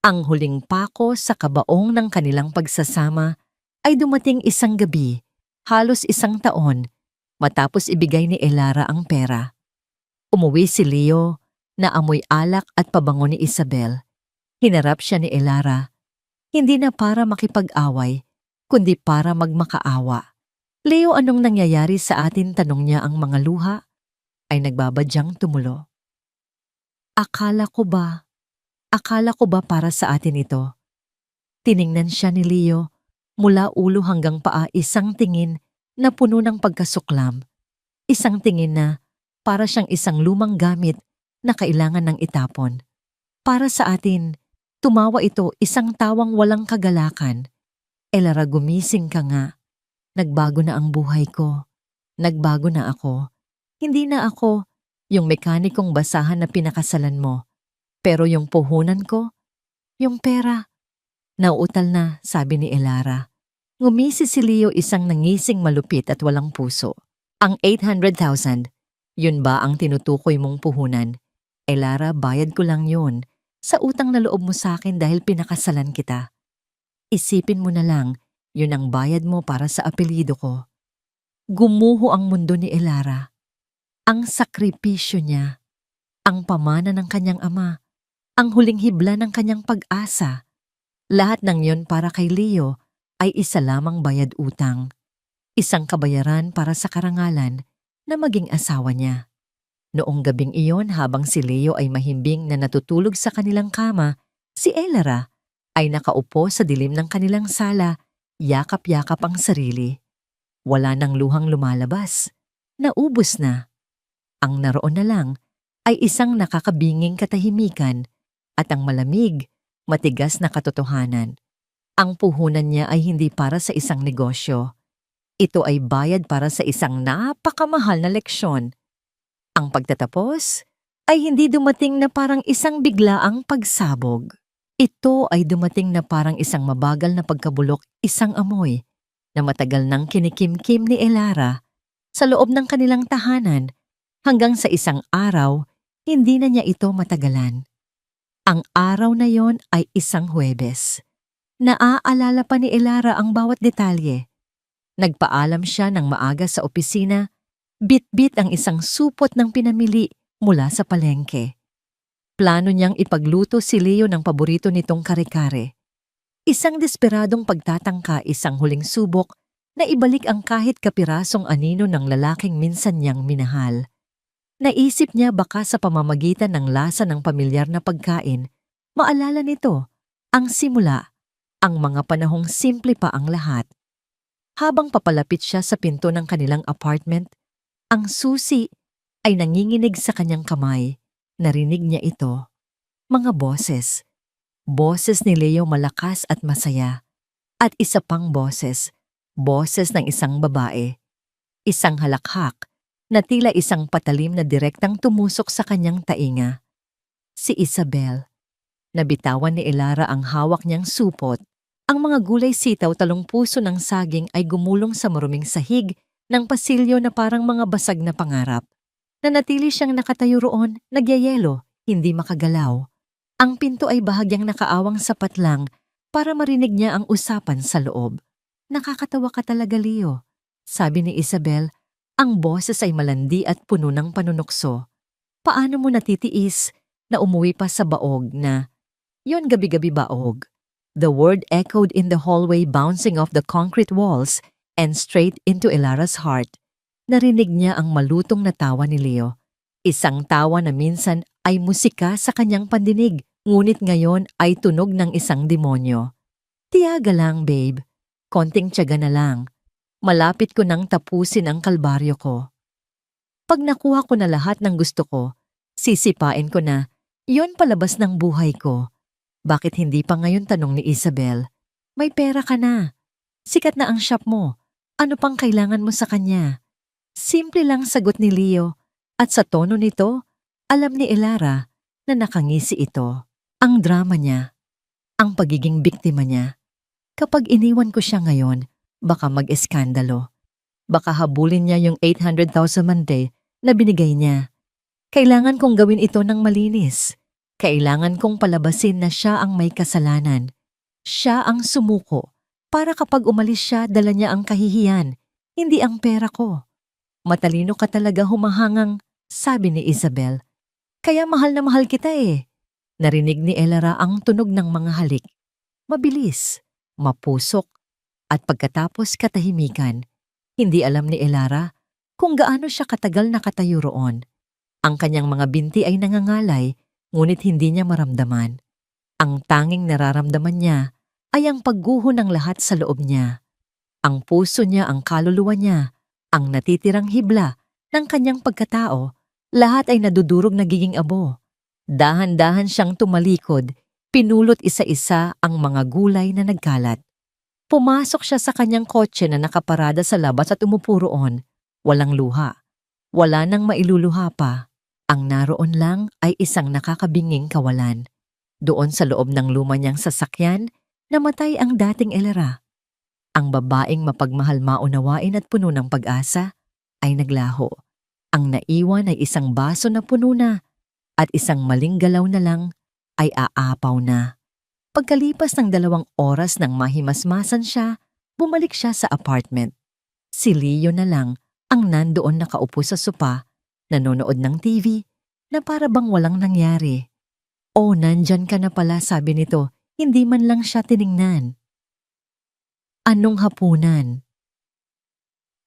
Ang huling pako sa kabaong ng kanilang pagsasama ay dumating isang gabi, halos isang taon, matapos ibigay ni Elara ang pera. Umuwi si Leo na amoy alak at pabango ni Isabel. Hinarap siya ni Elara, hindi na para makipag-away, kundi para magmakaawa. Leo, anong nangyayari sa atin? Tanong niya ang mga luha ay nagbabadyang tumulo. Akala ko ba para sa atin ito? Tiningnan siya ni Leo, mula ulo hanggang paa, isang tingin na puno ng pagkasuklam. Isang tingin na para siyang isang lumang gamit na kailangan ng itapon. Para sa atin, tumawa ito, isang tawang walang kagalakan. Elara, gumising ka nga. Nagbago na ang buhay ko. Nagbago na ako. Hindi na ako yung mekanikong basahan na pinakasalan mo. Pero yung puhunan ko, yung pera. Nauutal na, sabi ni Elara. Ngumisi si Leo, isang nangising malupit at walang puso. Ang 800,000, yun ba ang tinutukoy mong puhunan? Elara, bayad ko lang yun. Sa utang na loob mo sa akin dahil pinakasalan kita. Isipin mo na lang, yun ang bayad mo para sa apelyido ko. Gumuho ang mundo ni Elara. Ang sakripisyo niya, ang pamana ng kanyang ama, ang huling hibla ng kanyang pag-asa. Lahat ng yon para kay Leo ay isa lamang bayad utang. Isang kabayaran para sa karangalan na maging asawa niya. Noong gabing iyon, habang si Leo ay mahimbing na natutulog sa kanilang kama, si Elara ay nakaupo sa dilim ng kanilang sala, yakap-yakap ang sarili. Wala nang luhang lumalabas. Naubos na. Ang naroon na lang ay isang nakakabinging katahimikan at ang malamig, matigas na katotohanan. Ang puhunan niya ay hindi para sa isang negosyo. Ito ay bayad para sa isang napakamahal na leksyon. Ang pagtatapos ay hindi dumating na parang isang biglaang pagsabog. Ito ay dumating na parang isang mabagal na pagkabulok, isang amoy na matagal nang kinikimkim ni Elara sa loob ng kanilang tahanan hanggang sa isang araw, hindi na niya ito matagalan. Ang araw na yon ay isang Huwebes. Naaalala pa ni Elara ang bawat detalye. Nagpaalam siya ng maaga sa opisina, bit-bit ang isang supot ng pinamili mula sa palengke. Plano niyang ipagluto si Leo ng paborito nitong kare-kare. Isang desperadong pagtatangka, isang huling subok na ibalik ang kahit kapirasong anino ng lalaking minsan niyang minahal. Naisip niya baka sa pamamagitan ng lasa ng pamilyar na pagkain, maalala nito ang simula, ang mga panahong simple pa ang lahat. Habang papalapit siya sa pinto ng kanilang apartment, ang susi ay nanginginig sa kanyang kamay. Narinig niya ito. Mga boses. Boses ni Leo, malakas at masaya. At isa pang boses. Boses ng isang babae. Isang halakhak na tila isang patalim na direktang tumusok sa kanyang tainga. Si Isabel. Nabitawan ni Elara ang hawak niyang supot. Ang mga gulay, sitaw, talong puso ng saging ay gumulong sa maruming sahig ng pasilyo na parang mga basag na pangarap. Nanatili siyang nakatayo roon, nagyayelo, hindi makagalaw. Ang pinto ay bahagyang nakaawang sapat lang para marinig niya ang usapan sa loob. Nakakatawa ka talaga, Leo, sabi ni Isabel. Ang boses ay malandi at puno ng panunukso. Paano mo natitiis na umuwi pa sa baog na, yon gabi-gabi baog? The word echoed in the hallway, bouncing off the concrete walls and straight into Elara's heart. Narinig niya ang malutong na tawa ni Leo. Isang tawa na minsan ay musika sa kanyang pandinig, ngunit ngayon ay tunog ng isang demonyo. Tiyaga lang, babe. Konting tiyaga na lang. Malapit ko nang tapusin ang kalbaryo ko. Pag nakuha ko na lahat ng gusto ko, sisipain ko na, yon palabas ng buhay ko. Bakit hindi pa ngayon, tanong ni Isabel. May pera ka na. Sikat na ang shop mo. Ano pang kailangan mo sa kanya? Simple lang sagot ni Leo, at sa tono nito, alam ni Elara na nakangisi ito. Ang drama niya, ang pagiging biktima niya. Kapag iniwan ko siya ngayon, baka mag-eskandalo. Baka habulin niya yung 800,000 Monday na binigay niya. Kailangan kong gawin ito ng malinis. Kailangan kong palabasin na siya ang may kasalanan. Siya ang sumuko para kapag umalis siya dala niya ang kahihiyan, hindi ang pera ko. Matalino ka talaga humahangang, sabi ni Isabel. Kaya mahal na mahal kita eh. Narinig ni Elara ang tunog ng mga halik. Mabilis, mapusok, at pagkatapos katahimikan. Hindi alam ni Elara kung gaano siya katagal nakatayo roon. Ang kanyang mga binti ay nangangalay, ngunit hindi niya maramdaman. Ang tanging nararamdaman niya ay ang pagguho ng lahat sa loob niya. Ang puso niya, ang kaluluwa niya, ang natitirang hibla ng kanyang pagkatao, lahat ay nadudurog nagiging abo. Dahan-dahan siyang tumalikod, pinulot isa-isa ang mga gulay na nagkalat. Pumasok siya sa kanyang kotse na nakaparada sa labas at umupo roon. Walang luha. Wala nang mailuluha pa. Ang naroon lang ay isang nakakabinging kawalan. Doon sa loob ng luma niyang sasakyan, namatay ang dating Elara. Ang babaeng mapagmahal, maunawain at puno ng pag-asa ay naglaho. Ang naiwan ay isang baso na puno na at isang maling galaw na lang ay aapaw na. Pagkalipas ng 2 oras nang mahimasmasan siya, bumalik siya sa apartment. Si Leo na lang ang nandoon nakaupo sa sopa, nanonood ng TV na para bang walang nangyari. "Oh, nandyan ka na pala," sabi nito, hindi man lang siya tiningnan. "Anong hapunan?"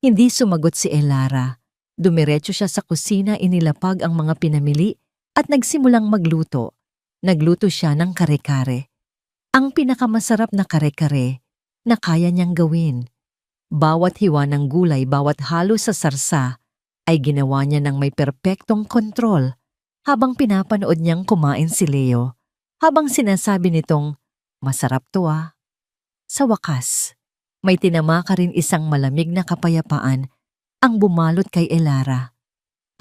Hindi sumagot si Elara. Dumiretso siya sa kusina, inilapag ang mga pinamili at nagsimulang magluto. Nagluto siya ng kare-kare. Ang pinakamasarap na kare-kare na kaya niyang gawin. Bawat hiwa ng gulay, bawat halo sa sarsa ay ginawa niya ng may perpektong kontrol habang pinapanood niyang kumain si Leo. Habang sinasabi nitong, "Masarap to ah." Sa wakas, may tinamaka rin isang malamig na kapayapaan ang bumalot kay Elara.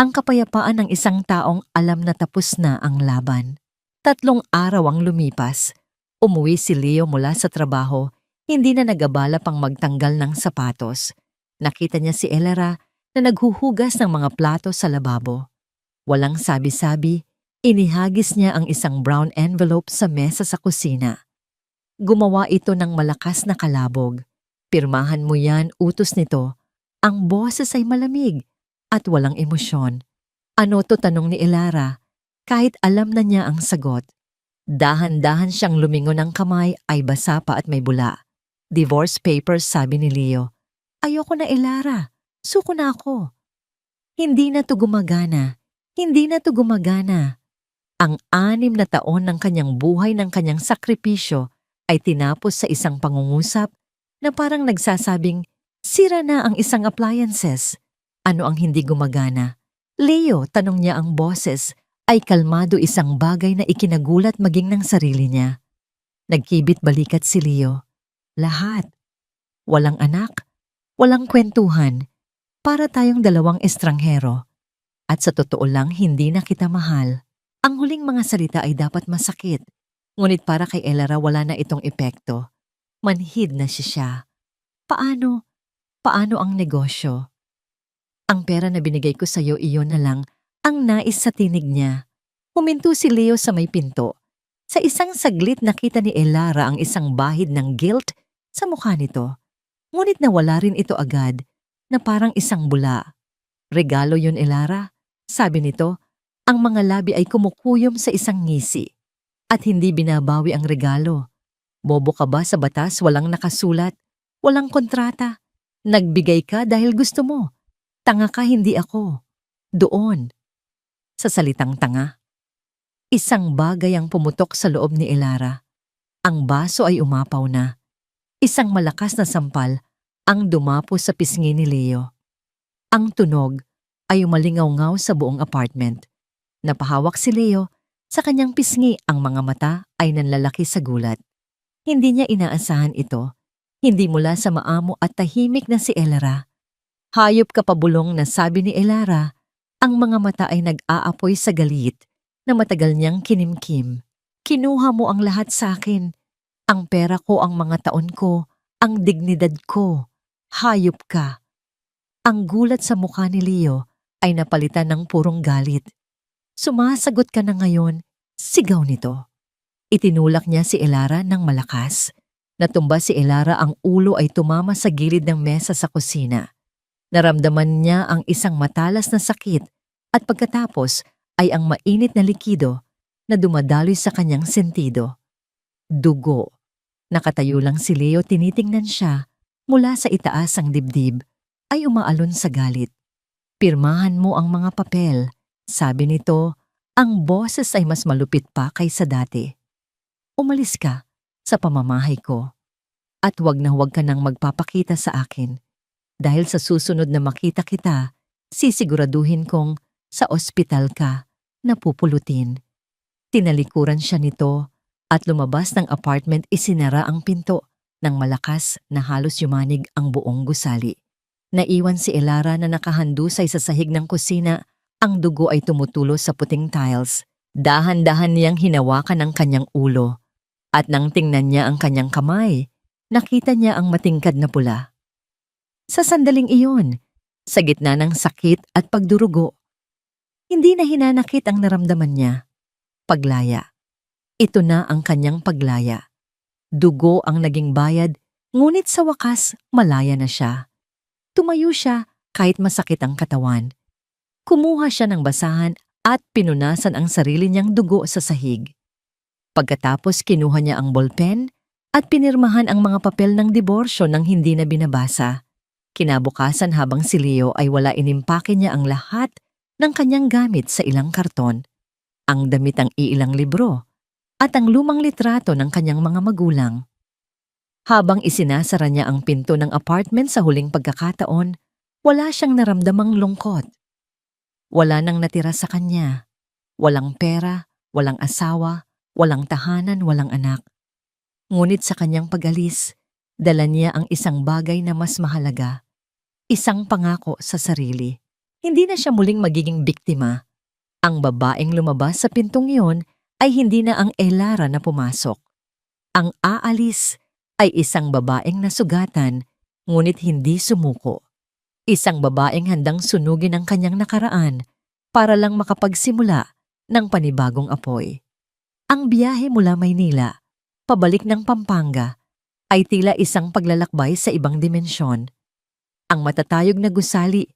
Ang kapayapaan ng isang taong alam na tapos na ang laban. 3 araw ang lumipas. Umuwi si Leo mula sa trabaho, hindi na nag-abala pang magtanggal ng sapatos. Nakita niya si Elara na naghuhugas ng mga plato sa lababo. Walang sabi-sabi, inihagis niya ang isang brown envelope sa mesa sa kusina. Gumawa ito ng malakas na kalabog. "Pirmahan mo yan," utos nito. Ang boses ay malamig at walang emosyon. "Ano to?" tanong ni Elara, kahit alam na niya ang sagot. Dahan-dahan siyang lumingon, ng kamay ay basa pa at may bula. "Divorce papers," sabi ni Leo. "Ayoko na, Elara. Suko na ako." Hindi na to gumagana. Hindi na to gumagana. Ang 6 na taon ng kanyang buhay, ng kanyang sakripisyo ay tinapos sa isang pangungusap na parang nagsasabing, sira na ang isang appliances. Ano ang hindi gumagana? "Leo," tanong niya, ang boses ay kalmado, isang bagay na ikinagulat maging ng sarili niya. Nagkibit balikat si Leo. "Lahat. Walang anak, walang kwentuhan. Para tayong 2 estranghero. At sa totoo lang, hindi na kita mahal." Ang huling mga salita ay dapat masakit. Ngunit para kay Elara wala na itong epekto. Manhid na siya. Paano? Paano ang negosyo? "Ang pera na binigay ko sa'yo, iyon na lang," ang nais sa tinig niya. Huminto si Leo sa may pinto. Sa isang saglit nakita ni Elara ang isang bahid ng guilt sa mukha nito. Ngunit nawala rin ito agad, na parang isang bula. "Regalo yun, Elara," sabi nito. Ang mga labi ay kumukuyom sa isang ngisi. "At hindi binabawi ang regalo. Bobo ka ba sa batas? Walang nakasulat. Walang kontrata. Nagbigay ka dahil gusto mo. Tanga ka, hindi ako." Doon, sa salitang tanga, isang bagay ang pumutok sa loob ni Elara. Ang baso ay umapaw na. Isang malakas na sampal ang dumapo sa pisngi ni Leo. Ang tunog ay umalingaw-ngaw sa buong apartment. Napahawak si Leo sa kanyang pisngi, ang mga mata ay nanlalaki sa gulat. Hindi niya inaasahan ito. Hindi mula sa maamo at tahimik na si Elara. "Hayop ka, pabulong," na sabi ni Elara. Ang mga mata ay nag-aapoy sa galit na matagal niyang kinimkim. "Kinuha mo ang lahat sa akin. Ang pera ko, ang mga taon ko, ang dignidad ko. Hayop ka." Ang gulat sa mukha ni Leo ay napalitan ng purong galit. "Sumasagot ka na ngayon. Sigaw nito. Itinulak niya si Elara ng malakas. Natumba si Elara, ang ulo ay tumama sa gilid ng mesa sa kusina. Naramdaman niya ang isang matalas na sakit at pagkatapos ay ang mainit na likido na dumadaloy sa kanyang sentido. Dugo. Nakatayo lang si Leo, tinitingnan siya mula sa itaas ang dibdib, ay umaalon sa galit. Pirmahan mo ang mga papel. Sabi nito, ang boses ay mas malupit pa kaysa dati. Umalis ka sa pamamahay ko at huwag na huwag ka nang magpapakita sa akin. Dahil sa susunod na makita kita, sisiguraduhin kong sa ospital ka napupulutin. Tinalikuran siya nito at lumabas ng apartment. Isinara ang pinto ng malakas na halos yumanig ang buong gusali. Naiwan si Elara na nakahandusay sa sahig ng kusina. Ang dugo ay tumutulo sa puting tiles. Dahan-dahan niyang hinawakan ang kanyang ulo. At nang tingnan niya ang kanyang kamay, nakita niya ang matingkad na pula. Sa sandaling iyon, sa gitna ng sakit at pagdurugo, hindi na hinanakit ang naramdaman niya. Paglaya. Ito na ang kanyang paglaya. Dugo ang naging bayad, ngunit sa wakas malaya na siya. Tumayo siya kahit masakit ang katawan. Kumuha siya ng basahan at pinunasan ang sarili niyang dugo sa sahig. Pagkatapos kinuha niya ang ballpen at pinirmahan ang mga papel ng diborsyo nang hindi na binabasa. Kinabukasan, habang si Leo ay wala, inimpake niya ang lahat ng kanyang gamit sa ilang karton. Ang damit, ang iilang libro, at ang lumang litrato ng kanyang mga magulang. Habang isinasara niya ang pinto ng apartment sa huling pagkakataon, wala siyang naramdamang lungkot. Wala nang natira sa kanya. Walang pera, walang asawa, walang tahanan, walang anak. Ngunit sa kanyang pag-alis, dala niya ang isang bagay na mas mahalaga. Isang pangako sa sarili. Hindi na siya muling magiging biktima. Ang babaeng lumabas sa pintong iyon ay hindi na ang Elara na pumasok. Ang aalis ay isang babaeng nasugatan, ngunit hindi sumuko. Isang babaeng handang sunugin ang kanyang nakaraan para lang makapagsimula ng panibagong apoy. Ang biyahe mula Maynila, pabalik ng Pampanga, ay tila isang paglalakbay sa ibang dimensyon. Ang matatayog na gusali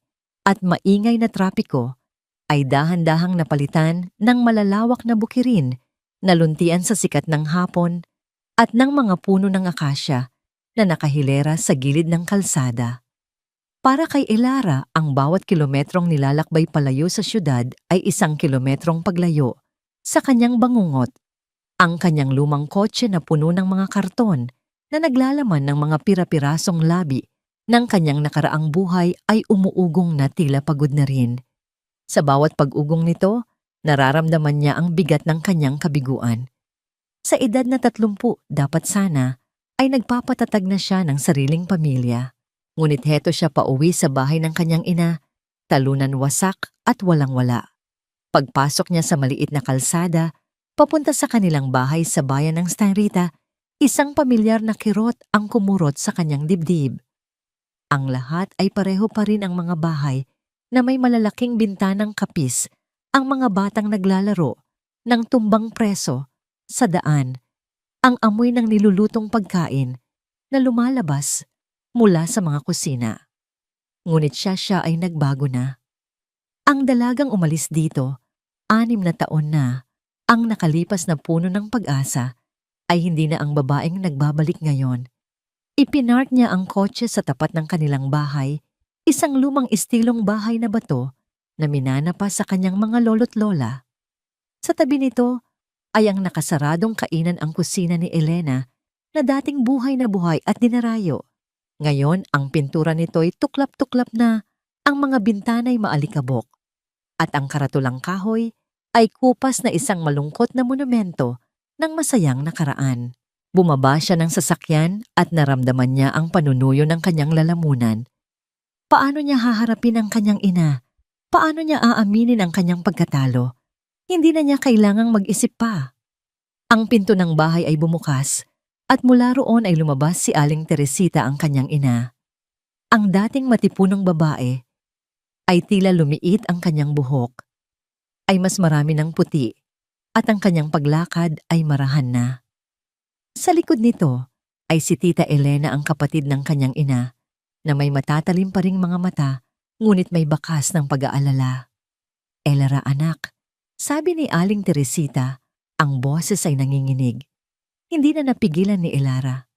at maingay na trapiko ay dahan-dahang napalitan ng malalawak na bukirin na luntian sa sikat ng hapon at ng mga puno ng akasya na nakahilera sa gilid ng kalsada. Para kay Elara, ang bawat kilometrong nilalakbay palayo sa syudad ay 1 kilometrong paglayo sa kanyang bangungot. Ang kanyang lumang kotse na puno ng mga karton na naglalaman ng mga pira-pirasong labi ng kanyang nakaraang buhay ay umuugong na tila pagod na rin. Sa bawat pag-ugong nito, nararamdaman niya ang bigat ng kanyang kabiguan. Sa edad na 30, dapat sana ay nagpapatatag na siya ng sariling pamilya. Ngunit heto siya pauwi sa bahay ng kanyang ina, talunan wasak at walang-wala. Pagpasok niya sa maliit na kalsada, papunta sa kanilang bahay sa bayan ng Stanrita, isang pamilyar na kirot ang kumurot sa kanyang dibdib. Ang lahat ay pareho pa rin ang mga bahay na may malalaking bintanang kapis, ang mga batang naglalaro ng tumbang preso sa daan, ang amoy ng nilulutong pagkain na lumalabas mula sa mga kusina. Ngunit siya ay nagbago na. Ang dalagang umalis dito, 6 na taon na, ang nakalipas na puno ng pag-asa, ay hindi na ang babaeng nagbabalik ngayon. Ipinark niya ang kotse sa tapat ng kanilang bahay, isang lumang istilong bahay na bato na minana pa sa kanyang mga lolo't lola. Sa tabi nito ay ang nakasaradong kainan, ang kusina ni Elena na dating buhay na buhay at dinarayo. Ngayon, ang pintura nito'y tuklap-tuklap na, ang mga bintana'y maalikabok, at ang karatulang kahoy ay kupas na isang malungkot na monumento ng masayang nakaraan. Bumaba siya ng sasakyan at naramdaman niya ang panunuyo ng kanyang lalamunan. Paano niya haharapin ang kanyang ina? Paano niya aaminin ang kanyang pagkatalo? Hindi na niya kailangang mag-isip pa. Ang pinto ng bahay ay bumukas at mula roon ay lumabas si Aling Teresita, ang kanyang ina. Ang dating matipunong babae ay tila lumiit, ang kanyang buhok ay mas marami ng puti at ang kanyang paglakad ay marahan na. Sa likod nito ay si Tita Elena, ang kapatid ng kanyang ina, na may matatalim pa ring mga mata ngunit may bakas ng pag-aalala. "Elara anak," sabi ni Aling Teresita, ang boses ay nanginginig. Hindi na napigilan ni Elara.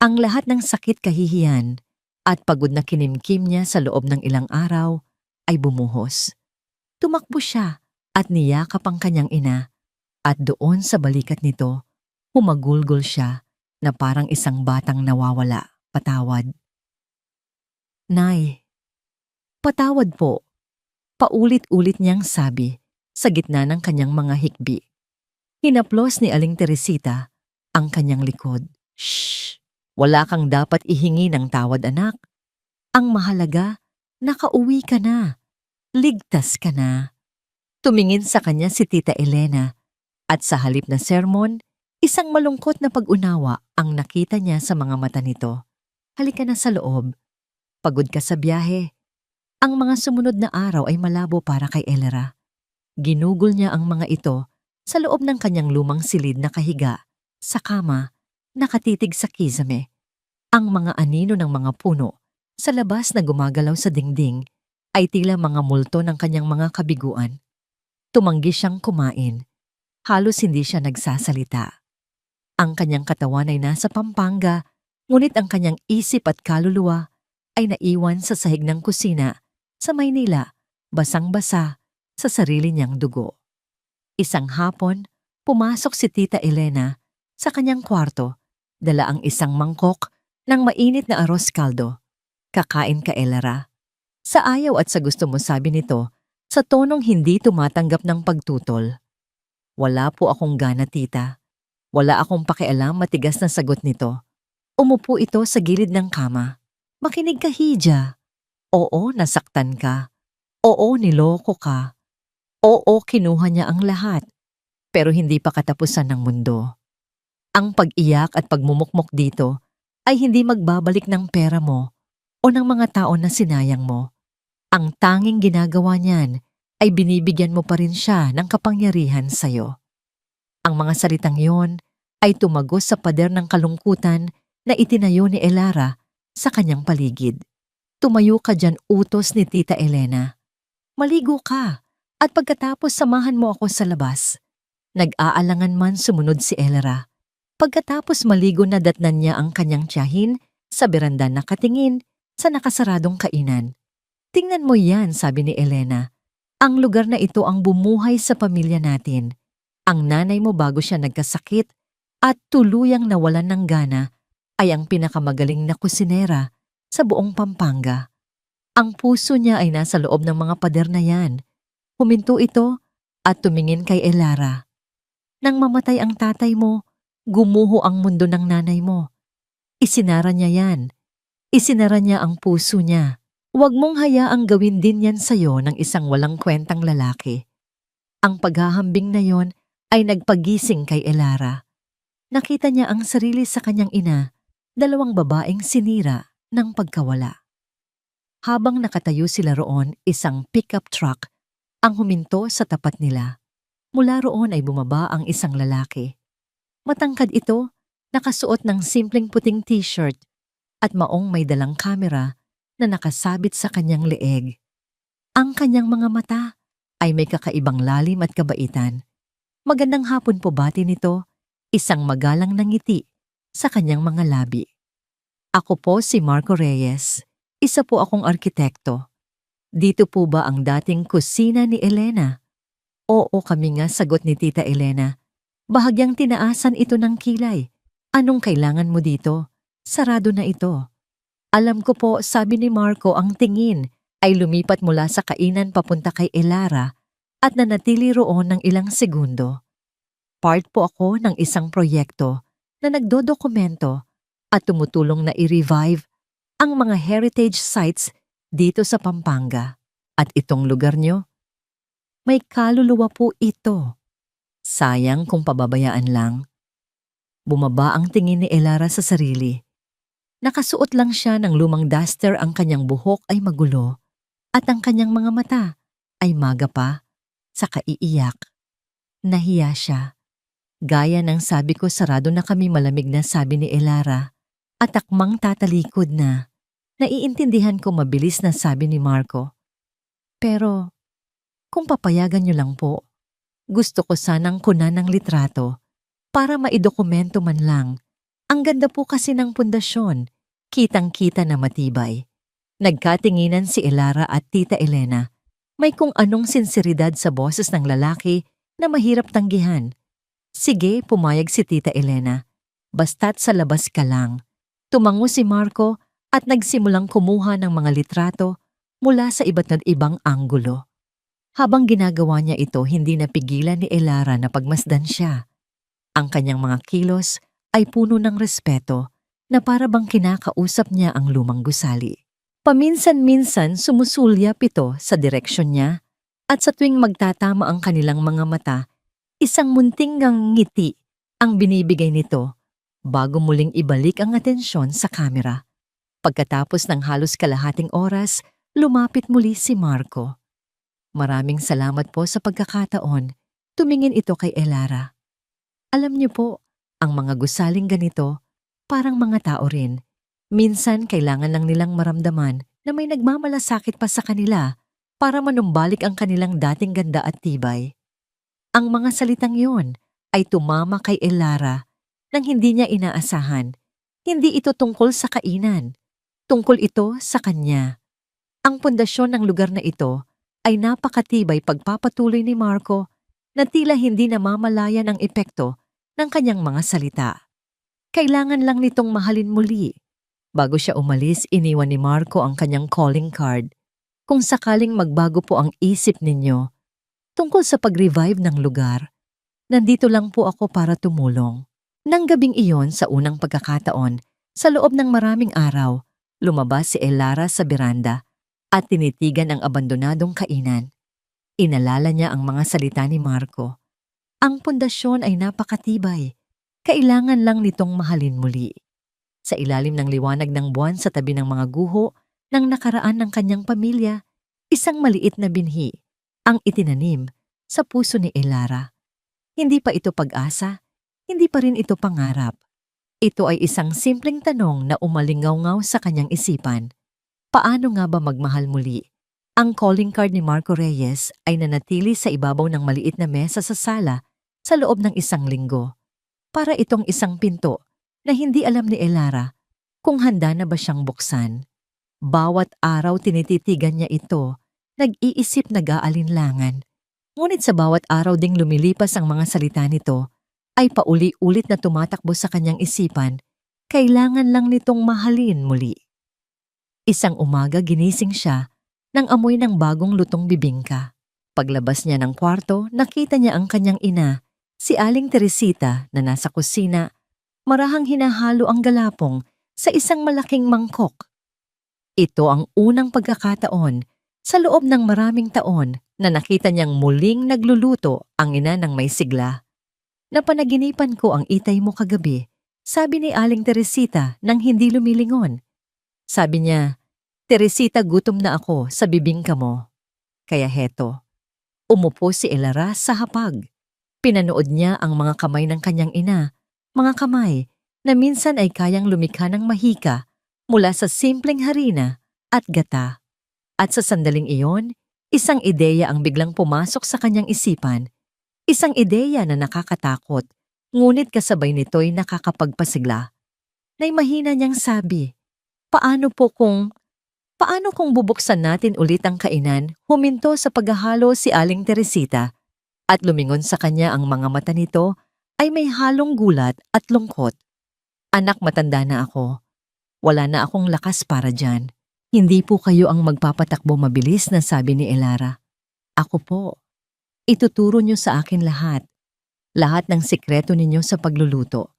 Ang lahat ng sakit, kahihiyan at pagod na kinimkim niya sa loob ng ilang araw ay bumuhos. Tumakbo siya at niyakap ang kanyang ina at doon sa balikat nito, humagulgol siya na parang isang batang nawawala. "Patawad." "Nay, patawad po," paulit-ulit niyang sabi sa gitna ng kanyang mga hikbi. Hinaplos ni Aling Teresita ang kanyang likod. "Shh! Wala kang dapat ihingi ng tawad, anak. Ang mahalaga, nakauwi ka na. Ligtas ka na." Tumingin sa kanya si Tita Elena at sa halip na sermon, isang malungkot na pag-unawa ang nakita niya sa mga mata nito. "Halika na sa loob. Pagod ka sa biyahe." Ang mga sumunod na araw ay malabo para kay Elara. Ginugol niya ang mga ito sa loob ng kanyang lumang silid na kahiga, sa kama, nakatitig sa kisame. Ang mga anino ng mga puno sa labas na gumagalaw sa dingding ay tila mga multo ng kanyang mga kabiguan. Tumanggi siyang kumain. Halos hindi siya nagsasalita. Ang kanyang katawan ay nasa Pampanga, ngunit ang kanyang isip at kaluluwa ay naiwan sa sahig ng kusina sa Maynila, basang-basa sa sarili niyang dugo. Isang hapon, pumasok si Tita Elena sa kanyang kwarto, dala ang isang mangkok ng mainit na arroz caldo. "Kakain ka, Elara." Sa ayaw at sa gusto mo, sabi nito, sa tonong hindi tumatanggap ng pagtutol. "Wala po akong gana, tita." "Wala akong pakialam," matigas na sagot nito. Umupo ito sa gilid ng kama. "Makinig ka, Hija. Oo, nasaktan ka. Oo, niloko ka. Oo, kinuha niya ang lahat. Pero hindi pa katapusan ng mundo. Ang pag-iyak at pagmumukmok dito ay hindi magbabalik ng pera mo o ng mga tao na sinayang mo. Ang tanging ginagawa niyan ay binibigyan mo pa rin siya ng kapangyarihan sa'yo." Ang mga salitang yon ay tumagos sa pader ng kalungkutan na itinayo ni Elara sa kanyang paligid. "Tumayo ka dyan," utos ni Tita Elena. "Maligo ka at pagkatapos samahan mo ako sa labas." Nag-aalangan man sumunod si Elara. Pagkatapos maligo na datnan niya ang kanyang tiyahin sa beranda, nakatingin sa nakasaradong kainan. "Tingnan mo yan," sabi ni Elena. "Ang lugar na ito ang bumuhay sa pamilya natin. Ang nanay mo bago siya nagkasakit at tuluyang nawalan ng gana ay ang pinakamagaling na kusinera sa buong Pampanga. Ang puso niya ay nasa loob ng mga pader na yan." Huminto ito at tumingin kay Elara. "Nang mamatay ang tatay mo, gumuho ang mundo ng nanay mo. Isinara niya yan. Isinara niya ang puso niya. Huwag mong hayaang gawin din yan sa'yo ng isang walang kwentang lalaki." Ang paghahambing na yon ay nagpagising kay Elara. Nakita niya ang sarili sa kanyang ina, dalawang babaeng sinira ng pagkawala. Habang nakatayo sila roon, isang pickup truck ang huminto sa tapat nila. Mula roon ay bumaba ang isang lalaki. Matangkad ito, nakasuot ng simpleng puting t-shirt at maong may dalang kamera na nakasabit sa kanyang leeg. Ang kanyang mga mata ay may kakaibang lalim at kabaitan. "Magandang hapon po," bati nito, isang magalang na ngiti sa kanyang mga labi. "Ako po si Marco Reyes. Isa po akong arkitekto. Dito po ba ang dating kusina ni Elena?" "Oo, kami nga," sagot ni Tita Elena. Bahagyang tinaasan ito ng kilay. "Anong kailangan mo dito? Sarado na ito." "Alam ko po," sabi ni Marco. Ang tingin ay lumipat mula sa kainan papunta kay Elara at nanatili roon ng ilang segundo. "Part po ako ng isang proyekto na nagdodokumento at tumutulong na i-revive ang mga heritage sites dito sa Pampanga. At itong lugar nyo, may kaluluwa po ito. Sayang kung pababayaan lang." Bumaba ang tingin ni Elara sa sarili. Nakasuot lang siya ng lumang duster, ang kanyang buhok ay magulo at ang kanyang mga mata ay magapa sa kaiiyak. Nahiya siya. Gaya ng sabi ko, sarado na kami, malamig na sabi ni Elara. At akmang tatalikod na. Naiintindihan ko, mabilis na sabi ni Marco. Pero, kung papayagan niyo lang po, gusto ko sanang kunan ng litrato para maidokumento man lang. Ang ganda po kasi ng pundasyon, kitang-kita na matibay. Nagkatinginan si Elara at Tita Elena. May kung anong sinseridad sa boses ng lalaki na mahirap tanggihan. Sige, pumayag si Tita Elena. Basta't sa labas ka lang. Tumango si Marco at nagsimulang kumuha ng mga litrato mula sa iba't ibang anggulo. Habang ginagawa niya ito, hindi napigilan ni Elara na pagmasdan siya. Ang kanyang mga kilos ay puno ng respeto na para bang kinakausap niya ang lumang gusali. Paminsan-minsan sumusulyap ito sa direksyon niya at sa tuwing magtatama ang kanilang mga mata, isang munting ngiti ang binibigay nito bago muling ibalik ang atensyon sa kamera. Pagkatapos ng halos kalahating oras, lumapit muli si Marco. Maraming salamat po sa pagkakataon. Tumingin ito kay Elara. Alam niyo po, ang mga gusaling ganito, parang mga tao rin. Minsan kailangan lang nilang maramdaman na may nagmamalasakit pa sa kanila para manumbalik ang kanilang dating ganda at tibay. Ang mga salitang yon ay tumama kay Elara nang hindi niya inaasahan. Hindi ito tungkol sa kainan. Tungkol ito sa kanya. Ang pundasyon ng lugar na ito ay napakatibay, pagpapatuloy ni Marco na tila hindi namamalayan ang epekto ng kanyang mga salita. Kailangan lang nitong mahalin muli. Bago siya umalis, iniwan ni Marco ang kanyang calling card. Kung sakaling magbago po ang isip ninyo tungkol sa pag-revive ng lugar, nandito lang po ako para tumulong. Nang gabing iyon, sa unang pagkakataon, sa loob ng maraming araw, lumabas si Elara sa beranda at tinitigan ang abandonadong kainan. Inalala niya ang mga salita ni Marco. Ang pundasyon ay napakatibay. Kailangan lang nitong mahalin muli. Sa ilalim ng liwanag ng buwan sa tabi ng mga guho ng nakaraan ng kanyang pamilya, isang maliit na binhi ang itinanim sa puso ni Elara. Hindi pa ito pag-asa, hindi pa rin ito pangarap. Ito ay isang simpleng tanong na umalingaw-ngaw sa kanyang isipan. Paano nga ba magmahal muli? Ang calling card ni Marco Reyes ay nanatili sa ibabaw ng maliit na mesa sa sala sa loob ng isang linggo. Para itong isang pinto na hindi alam ni Elara kung handa na ba siyang buksan. Bawat araw tinititigan niya ito, nag-iisip, nag-aalinlangan. Ngunit sa bawat araw ding lumilipas ang mga salita nito, ay pauli-ulit na tumatakbo sa kanyang isipan, kailangan lang nitong mahalin muli. Isang umaga ginising siya nang amoy ng bagong lutong bibingka. Paglabas niya ng kwarto, nakita niya ang kanyang ina, si Aling Teresita, na nasa kusina, marahang hinahalo ang galapong sa isang malaking mangkok. Ito ang unang pagkakataon sa loob ng maraming taon na nakita niyang muling nagluluto ang ina ng may sigla. Napanaginipan ko ang itay mo kagabi, sabi ni Aling Teresita nang hindi lumilingon. Sabi niya, Teresita, gutom na ako sa bibingka mo. Kaya heto, umupo si Elara sa hapag. Pinanood niya ang mga kamay ng kanyang ina, mga kamay na minsan ay kayang lumikha ng mahika mula sa simpleng harina at gata. At sa sandaling iyon, isang ideya ang biglang pumasok sa kanyang isipan. Isang ideya na nakakatakot, ngunit kasabay nito'y nakakapagpasigla. Nay mahina niyang sabi, paano kung bubuksan natin ulit ang kainan, huminto sa paghahalo si Aling Teresita, at lumingon sa kanya ang mga mata nito ay may halong gulat at lungkot. Anak, matanda na ako. Wala na akong lakas para dyan. Hindi po kayo ang magpapatakbo mabilis, na sabi ni Elara. Ako po. Ituturo niyo sa akin lahat. Lahat ng sikreto ninyo sa pagluluto.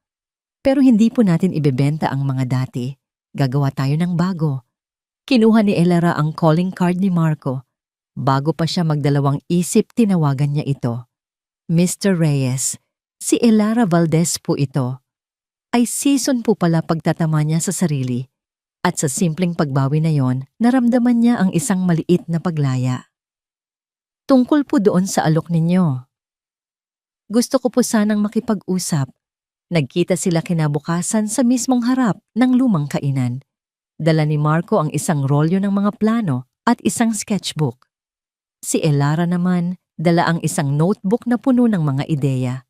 Pero hindi po natin ibebenta ang mga dati. Gagawa tayo ng bago. Kinuha ni Elara ang calling card ni Marco. Bago pa siya magdalawang isip, tinawagan niya ito. Mr. Reyes, si Elara Valdez po ito. Ay season po pala pagtatama niya sa sarili. At sa simpleng pagbawi na yon, naramdaman niya ang isang maliit na paglaya. Tungkol po doon sa alok ninyo. Gusto ko po sanang makipag-usap. Nagkita sila kinabukasan sa mismong harap ng lumang kainan. Dala ni Marco ang isang rolyo ng mga plano at isang sketchbook. Si Elara naman, dala ang isang notebook na puno ng mga ideya.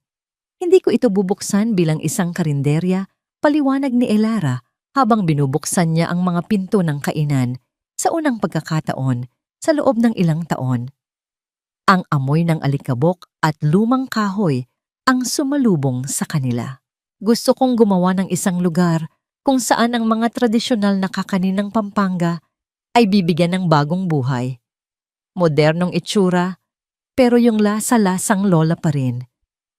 Hindi ko ito bubuksan bilang isang karinderya, paliwanag ni Elara habang binubuksan niya ang mga pinto ng kainan sa unang pagkakataon sa loob ng ilang taon. Ang amoy ng alikabok at lumang kahoy ang sumalubong sa kanila. Gusto kong gumawa ng isang lugar kung saan ang mga tradisyonal na kakanin ng Pampanga ay bibigyan ng bagong buhay. Modernong itsura, pero yung lasa-lasang lola pa rin.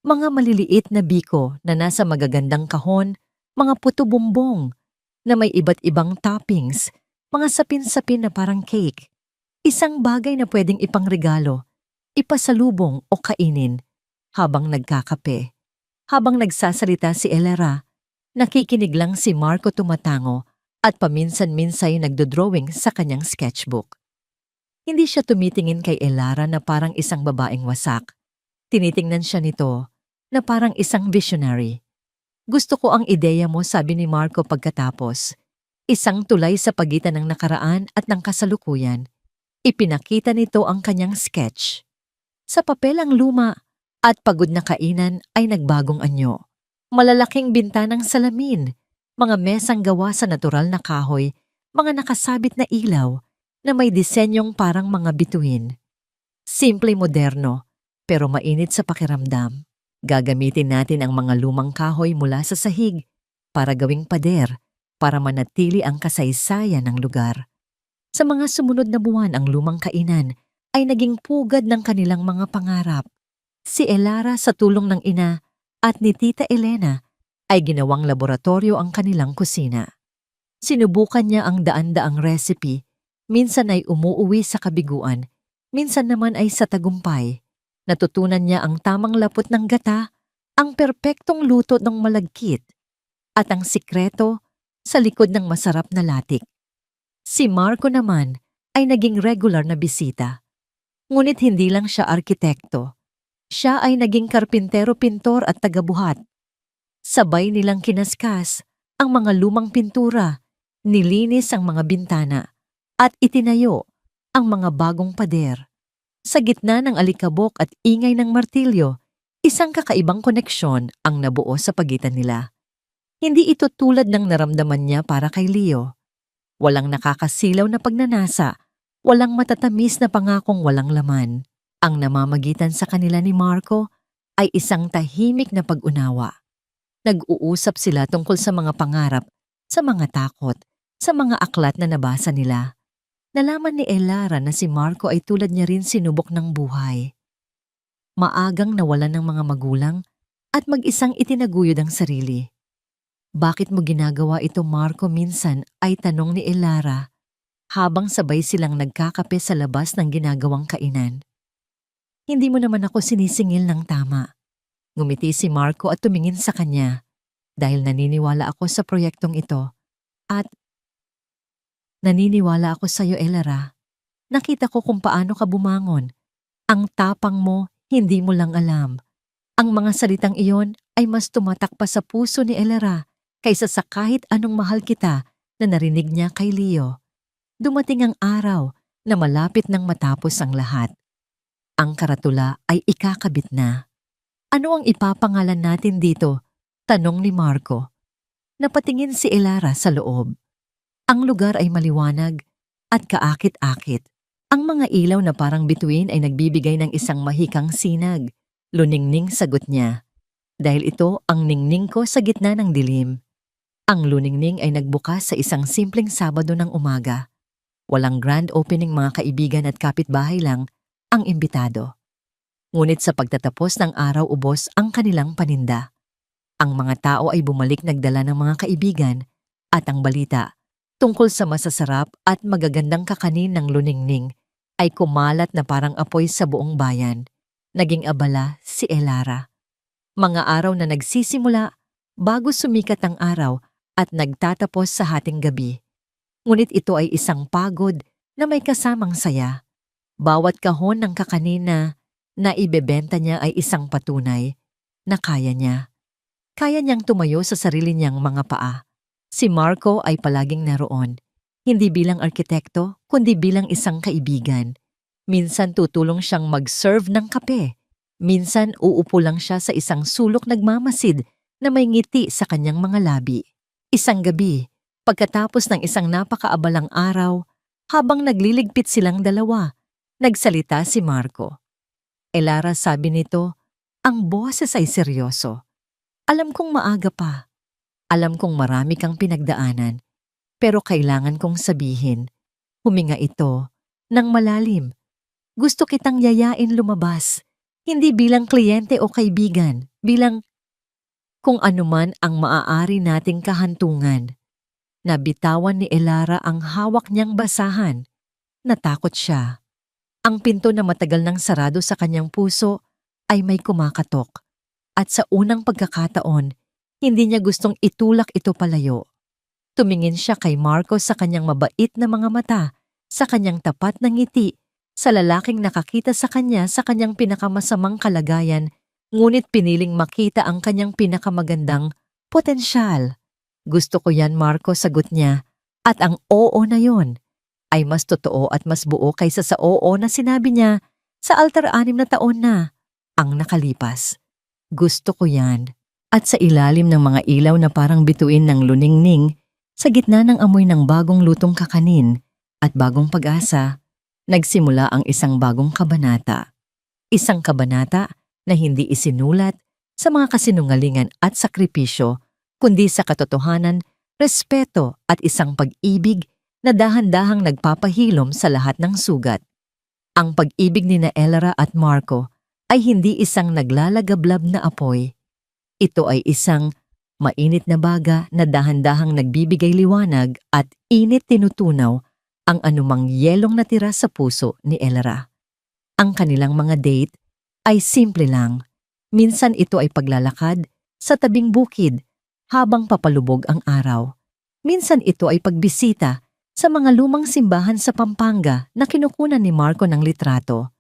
Mga maliliit na biko na nasa magagandang kahon, mga puto bumbong na may iba't ibang toppings, mga sapin-sapin na parang cake. Isang bagay na pwedeng ipangregalo, ipasalubong o kainin habang nagkakape. Habang nagsasalita si Elara, nakikinig lang si Marco tumatango at paminsan-minsay nagdodrawing sa kanyang sketchbook. Hindi siya tumitingin kay Elara na parang isang babaeng wasak. Tinitingnan siya nito na parang isang visionary. Gusto ko ang ideya mo, sabi ni Marco pagkatapos. Isang tulay sa pagitan ng nakaraan at ng kasalukuyan. Ipinakita nito ang kanyang sketch. Sa papel ang luma at pagod na kainan ay nagbagong anyo. Malalaking bintanang salamin, mga mesang gawa sa natural na kahoy, mga nakasabit na ilaw na may disenyong parang mga bituin. Simple moderno, pero mainit sa pakiramdam. Gagamitin natin ang mga lumang kahoy mula sa sahig para gawing pader, para manatili ang kasaysayan ng lugar. Sa mga sumunod na buwan ang lumang kainan ay naging pugad ng kanilang mga pangarap. Si Elara sa tulong ng ina at ni Tita Elena ay ginawang laboratorio ang kanilang kusina. Sinubukan niya ang daan-daang recipe, minsan ay umuuwi sa kabiguan, minsan naman ay sa tagumpay. Natutunan niya ang tamang lapot ng gata, ang perpektong luto ng malagkit, at ang sikreto sa likod ng masarap na latik. Si Marco naman ay naging regular na bisita. Ngunit hindi lang siya arkitekto. Siya ay naging karpintero-pintor at tagabuhat. Sabay nilang kinaskas ang mga lumang pintura, nilinis ang mga bintana, at itinayo ang mga bagong pader. Sa gitna ng alikabok at ingay ng martilyo, isang kakaibang koneksyon ang nabuo sa pagitan nila. Hindi ito tulad ng naramdaman niya para kay Leo. Walang nakakasilaw na pagnanasa, walang matatamis na pangakong walang laman. Ang namamagitan sa kanila ni Marco ay isang tahimik na pag-unawa. Nag-uusap sila tungkol sa mga pangarap, sa mga takot, sa mga aklat na nabasa nila. Nalaman ni Elara na si Marco ay tulad niya rin sinubok ng buhay. Maagang nawalan ng mga magulang at mag-isang itinaguyod ang sarili. Bakit mo ginagawa ito, Marco? Minsan ay tanong ni Elara habang sabay silang nagkakape sa labas ng ginagawang kainan. Hindi mo naman ako sinisingil ng tama. Ngumiti si Marco at tumingin sa kanya dahil naniniwala ako sa proyektong ito at naniniwala ako sa iyo, Elara. Nakita ko kung paano ka bumangon. Ang tapang mo, hindi mo lang alam. Ang mga salitang iyon ay mas tumatak pa sa puso ni Elara kaysa sa kahit anong mahal kita na narinig niya kay Leo. Dumating ang araw na malapit nang matapos ang lahat. Ang karatula ay ikakabit na. Ano ang ipapangalan natin dito? Tanong ni Marco. Napatingin si Elara sa loob. Ang lugar ay maliwanag at kaakit-akit. Ang mga ilaw na parang bituin ay nagbibigay ng isang mahikang sinag. Luningning sagot niya. Dahil ito ang ningning ko sa gitna ng dilim. Ang luningning ay nagbukas sa isang simpleng Sabado ng umaga. Walang grand opening, mga kaibigan at kapitbahay lang ang imbitado. Ngunit sa pagtatapos ng araw, ubos ang kanilang paninda. Ang mga tao ay bumalik nagdala ng mga kaibigan at ang balita tungkol sa masasarap at magagandang kakanin ng luningning ay kumalat na parang apoy sa buong bayan. Naging abala si Elara. Mga araw na nagsisimula bago sumikat ang araw at nagtatapos sa hating gabi. Ngunit ito ay isang pagod na may kasamang saya. Bawat kahon ng kakanin na ibebenta niya ay isang patunay na kaya niya. Kaya niyang tumayo sa sarili niyang mga paa. Si Marco ay palaging naroon, hindi bilang arkitekto, kundi bilang isang kaibigan. Minsan tutulong siyang mag-serve ng kape. Minsan uupo lang siya sa isang sulok nagmamasid na may ngiti sa kanyang mga labi. Isang gabi, pagkatapos ng isang napakaabalang araw, habang nagliligpit silang dalawa, nagsalita si Marco. Elara, sabi nito, ang boses ay seryoso. Alam kong maaga pa. Alam kong marami kang pinagdaanan. Pero kailangan kong sabihin, huminga ito ng malalim. Gusto kitang yayain lumabas, hindi bilang kliyente o kaibigan, bilang kung anuman ang maaari nating kahantungan. Nabitawan ni Elara ang hawak niyang basahan. Natakot siya. Ang pinto na matagal nang sarado sa kanyang puso ay may kumakatok. At sa unang pagkakataon, hindi niya gustong itulak ito palayo. Tumingin siya kay Marco sa kanyang mabait na mga mata, sa kanyang tapat na ngiti, sa lalaking nakakita sa kanya sa kanyang pinakamasamang kalagayan, ngunit piniling makita ang kanyang pinakamagandang potensyal. Gusto ko yan, Marco, sagot niya. At ang oo na yon ay mas totoo at mas buo kaysa sa oo na sinabi niya sa altar 6 na taon na ang nakalipas. Gusto ko yan. At sa ilalim ng mga ilaw na parang bituin ng luningning, sa gitna ng amoy ng bagong lutong kakanin at bagong pag-asa, nagsimula ang isang bagong kabanata. Isang kabanata na hindi isinulat sa mga kasinungalingan at sakripisyo, kundi sa katotohanan, respeto at isang pag-ibig na dahan-dahang nagpapahilom sa lahat ng sugat. Ang pag-ibig ni Elara at Marco ay hindi isang naglalagablab na apoy. Ito ay isang mainit na baga na dahan-dahang nagbibigay liwanag at init tinutunaw ang anumang yelong natira sa puso ni Elara. Ang kanilang mga date ay simple lang. Minsan ito ay paglalakad sa tabing bukid habang papalubog ang araw. Minsan ito ay pagbisita sa mga lumang simbahan sa Pampanga na kinukunan ni Marco ng litrato.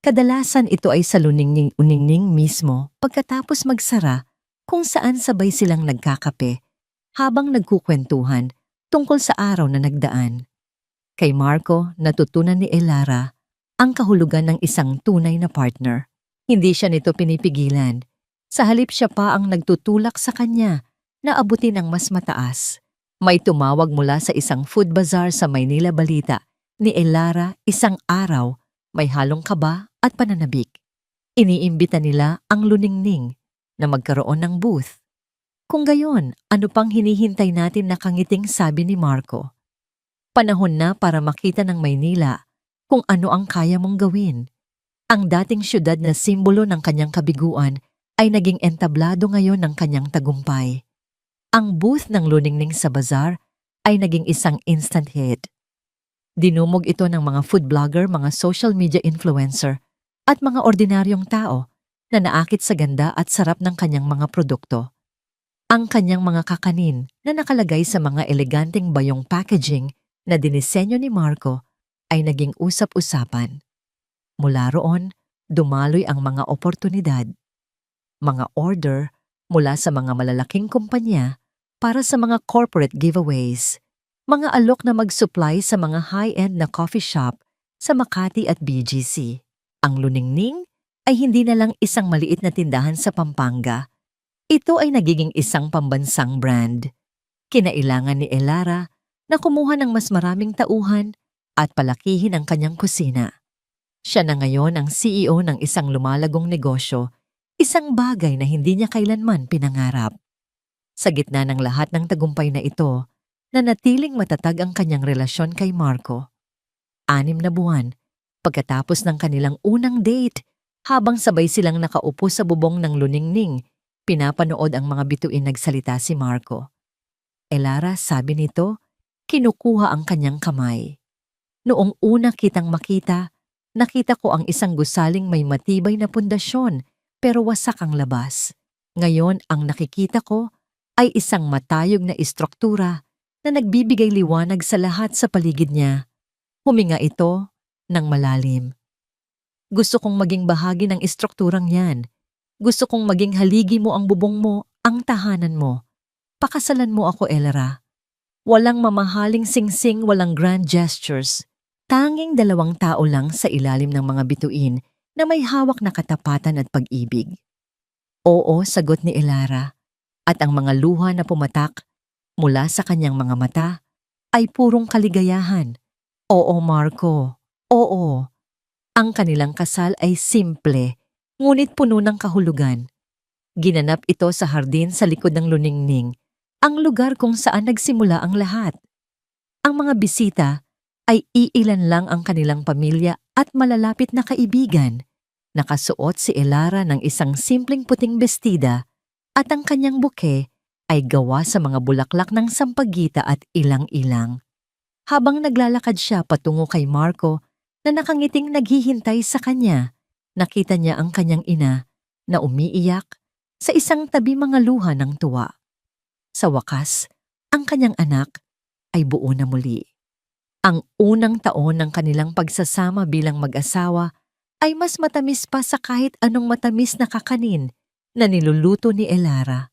Kadalasan ito ay sa luningning mismo pagkatapos magsara, kung saan sabay silang nagkakape habang nagkukwentuhan tungkol sa araw na nagdaan. Kay Marco, natutunan ni Elara ang kahulugan ng isang tunay na partner. Hindi siya nito pinipigilan. Sa halip siya pa ang nagtutulak sa kanya na abutin ang mas mataas. May tumawag mula sa isang food bazaar sa Maynila Balita ni Elara isang araw, may halong kaba at pananabik. Iniimbita nila ang luningning na magkaroon ng booth. Kung gayon, ano pang hinihintay natin na kangiting, sabi ni Marco. Panahon na para makita ng Maynila kung ano ang kaya mong gawin. Ang dating syudad na simbolo ng kanyang kabiguan ay naging entablado ngayon ng kanyang tagumpay. Ang booth ng luningning sa bazaar ay naging isang instant hit. Dinumog ito ng mga food blogger, mga social media influencer at mga ordinaryong tao na naakit sa ganda at sarap ng kanyang mga produkto. Ang kanyang mga kakanin na nakalagay sa mga eleganteng bayong packaging na dinisenyo ni Marco ay naging usap-usapan. Mula roon, dumaloy ang mga oportunidad. Mga order mula sa mga malalaking kumpanya para sa mga corporate giveaways, mga alok na mag-supply sa mga high-end na coffee shop sa Makati at BGC. Ang luningning ay hindi na lang isang maliit na tindahan sa Pampanga. Ito ay nagiging isang pambansang brand. Kinailangan ni Elara na kumuha ng mas maraming tauhan at palakihin ang kanyang kusina. Siya na ngayon ang CEO ng isang lumalagong negosyo, isang bagay na hindi niya kailanman pinangarap. Sa gitna ng lahat ng tagumpay na ito, nanatiling matatag ang kanyang relasyon kay Marco. 6 na buwan pagkatapos ng kanilang unang date, habang sabay silang nakaupo sa bubong ng luningning, pinapanood ang mga bituin, nagsalita si Marco. Elara, sabi nito, kinukuha ang kanyang kamay. Noong una kitang makita, nakita ko ang isang gusaling may matibay na pundasyon pero wasak ang labas. Ngayon ang nakikita ko ay isang matayog na istruktura na nagbibigay liwanag sa lahat sa paligid niya. Huminga ito ng malalim. Gusto kong maging bahagi ng istrukturang yan. Gusto kong maging haligi mo ang bubong mo, ang tahanan mo. Pakasalan mo ako, Elara. Walang mamahaling singsing, walang grand gestures. Tanging dalawang tao lang sa ilalim ng mga bituin na may hawak na katapatan at pag-ibig. Oo, sagot ni Elara. At ang mga luha na pumatak mula sa kanyang mga mata ay purong kaligayahan. Oo, Marco. Oo. Ang kanilang kasal ay simple, ngunit puno ng kahulugan. Ginanap ito sa hardin sa likod ng Luningning, ang lugar kung saan nagsimula ang lahat. Ang mga bisita ay iilan lang ang kanilang pamilya at malalapit na kaibigan. Nakasuot si Elara ng isang simpleng puting bestida at ang kanyang buke ay gawa sa mga bulaklak ng sampagita at ilang-ilang. Habang naglalakad siya patungo kay Marco na nakangiting naghihintay sa kanya, nakita niya ang kanyang ina na umiiyak sa isang tabi mga luha ng tuwa. Sa wakas, ang kanyang anak ay buo na muli. Ang unang taon ng kanilang pagsasama bilang mag-asawa ay mas matamis pa sa kahit anong matamis na kakanin na niluluto ni Elara.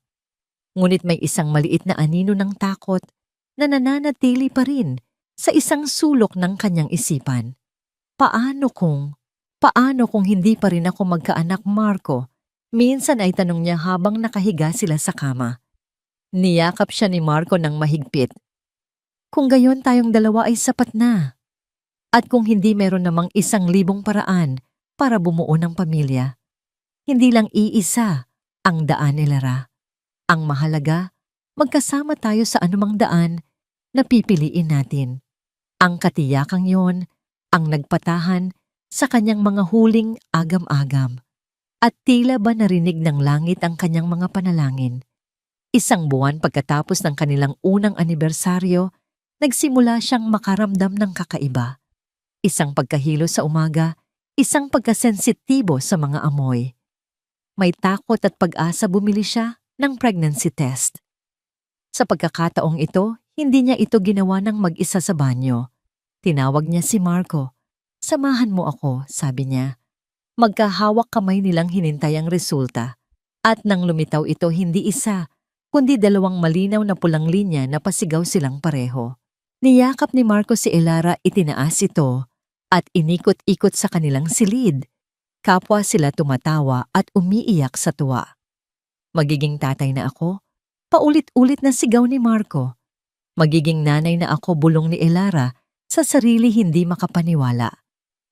Ngunit may isang maliit na anino ng takot na nananatili pa rin sa isang sulok ng kanyang isipan. Paano kung hindi pa rin ako magkaanak, Marco? Minsan ay tanong niya habang nakahiga sila sa kama. Niyakap siya ni Marco ng mahigpit. Kung gayon tayong dalawa ay sapat na. At kung hindi meron namang 1,000 paraan para bumuo ng pamilya, hindi lang iisa ang daan, Elara. Ang mahalaga, magkasama tayo sa anumang daan na pipiliin natin. Ang katiyakang yon ang nagpatahan sa kanyang mga huling agam-agam. At tila ba narinig ng langit ang kanyang mga panalangin. 1 buwan pagkatapos ng kanilang unang anibersaryo, nagsimula siyang makaramdam ng kakaiba. 1 pagkahilo sa umaga, 1 pagkasensitibo sa mga amoy. May takot at pag-asa bumili siya ng pregnancy test. Sa pagkakataong ito, hindi niya ito ginawa ng mag-isa sa banyo. Tinawag niya si Marco. Samahan mo ako, sabi niya. Magkahawak kamay nilang hinintay ang resulta. At nang lumitaw ito hindi 1, kundi 2 malinaw na pulang linya na pasigaw silang pareho. Niyakap ni Marco si Elara, itinaas ito at inikot-ikot sa kanilang silid. Kapwa sila tumatawa at umiiyak sa tuwa. Magiging tatay na ako? Paulit-ulit na sigaw ni Marco. Magiging nanay na ako, bulong ni Elara sa sarili hindi makapaniwala.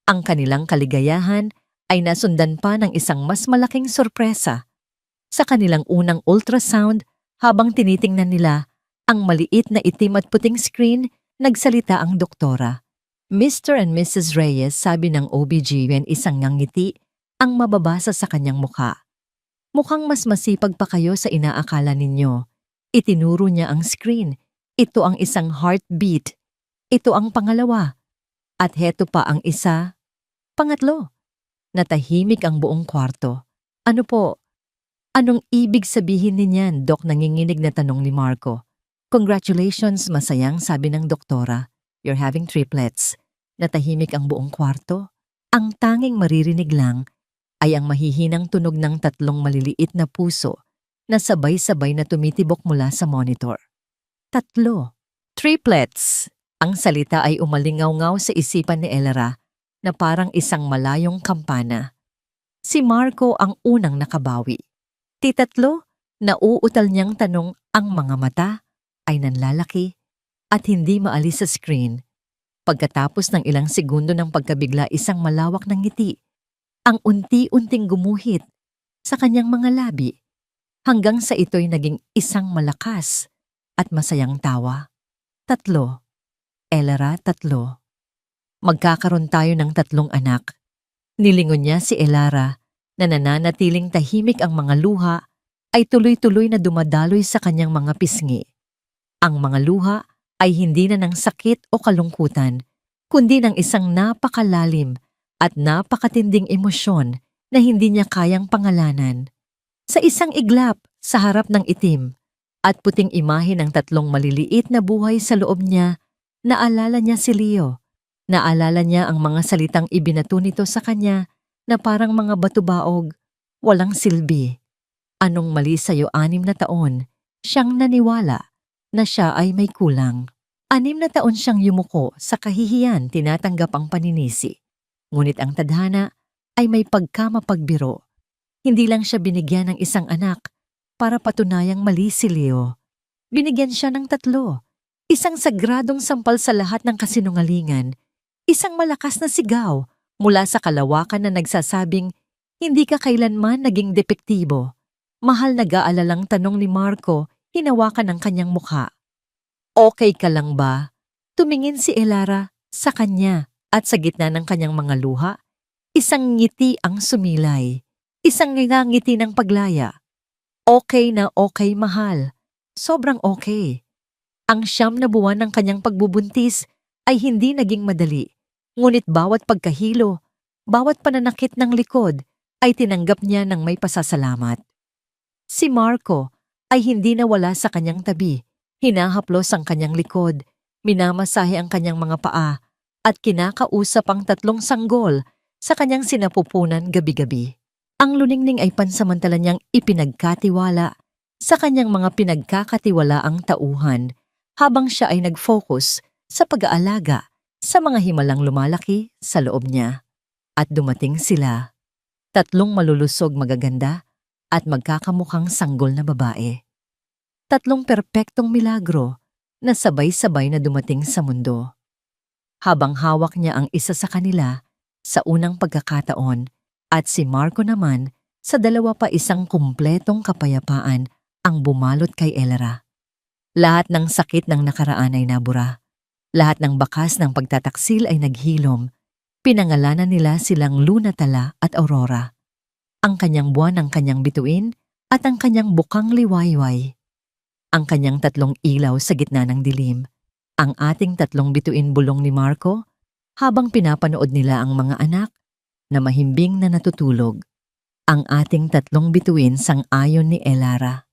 Ang kanilang kaligayahan ay nasundan pa ng isang mas malaking sorpresa. Sa kanilang unang ultrasound, habang tinitingnan nila ang maliit na itim at puting screen, nagsalita ang doktora. Mr. and Mrs. Reyes, sabi ng OB-GYN, isang ngangiti ang mababasa sa kanyang mukha. Mukhang mas masipag pa kayo sa inaakala ninyo. Itinuro niya ang screen. Ito ang isang heartbeat. Ito ang pangalawa. At heto pa ang isa. Pangatlo. Natahimik ang buong kwarto. Ano po? Anong ibig sabihin ninyan, Dok? Nanginginig na tanong ni Marco. Congratulations, masayang, sabi ng doktora. You're having triplets. Natahimik ang buong kwarto. Ang tanging maririnig lang ay ang mahihinang tunog ng 3 maliliit na puso na sabay-sabay na tumitibok mula sa monitor. 3. Triplets. Ang salita ay umalingaw-ngaw sa isipan ni Elara na parang isang malayong kampana. Si Marco ang unang nakabawi. Titatlo, nauutal niyang tanong, ang mga mata ay nanlalaki at hindi maalis sa screen. Pagkatapos ng ilang segundo ng pagkabigla, isang malawak na ngiti ang unti-unting gumuhit sa kanyang mga labi hanggang sa ito'y naging isang malakas at masayang tawa. 3. Elara, 3. Magkakaroon tayo ng 3 anak. Nilingon niya si Elara na nananatiling tahimik, ang mga luha ay tuloy-tuloy na dumadaloy sa kanyang mga pisngi. Ang mga luha ay hindi na ng sakit o kalungkutan, kundi ng isang napakalalim at napakatinding emosyon na hindi niya kayang pangalanan. Sa isang iglap sa harap ng itim at puting imahe ng 3 maliliit na buhay sa loob niya, naalala niya si Leo. Naalala niya ang mga salitang ibinato nito sa kanya na parang mga batubaog. walang silbi. Anong mali sa'yo 6 na taon? Siyang naniwala na siya ay may kulang. 6 na taon siyang yumuko sa kahihiyan tinatanggap ang paninisi. Ngunit ang tadhana ay may pagkamapagbiro. Hindi lang siya binigyan ng isang anak para patunayang mali si Leo. Binigyan siya ng 3. Isang sagradong sampal sa lahat ng kasinungalingan. Isang malakas na sigaw mula sa kalawakan na nagsasabing hindi ka kailanman naging depektibo. Mahal nag-aalalang tanong ni Marco, hinawakan ang kanyang mukha. Okay ka lang ba? Tumingin si Elara sa kanya at sa gitna ng kanyang mga luha, isang ngiti ang sumilay. Isang ngiti ng paglaya. Okay na okay, mahal. Sobrang okay. Ang 9 na buwan ng kanyang pagbubuntis ay hindi naging madali. Ngunit bawat pagkahilo, bawat pananakit ng likod ay tinanggap niya ng may pasasalamat. Si Marco ay hindi nawala sa kanyang tabi. Hinahaplos ang kanyang likod, minamasahe ang kanyang mga paa, at kinakausap ang 3 sanggol sa kanyang sinapupunan gabi-gabi. Ang luningning ay pansamantala niyang ipinagkatiwala sa kanyang mga pinagkakatiwalaang tauhan habang siya ay nag-focus sa pag-aalaga sa mga himalang lumalaki sa loob niya. At dumating sila, 3 malulusog magaganda at magkakamukhang sanggol na babae. 3 perpektong milagro na sabay-sabay na dumating sa mundo. Habang hawak niya ang isa sa kanila sa unang pagkakataon at si Marco naman sa 2 pa, isang kumpletong kapayapaan ang bumalot kay Elara. Lahat ng sakit ng nakaraan ay nabura. Lahat ng bakas ng pagtataksil ay naghilom. Pinangalanan nila silang Luna Tala at Aurora. Ang kanyang buwan ang kanyang bituin at ang kanyang bukang liwayway. Ang kanyang 3 ilaw sa gitna ng dilim. Ang ating 3 bituin bulong ni Marco habang pinapanood nila ang mga anak na mahimbing na natutulog. Ang ating 3 bituin sang-ayon ni Elara.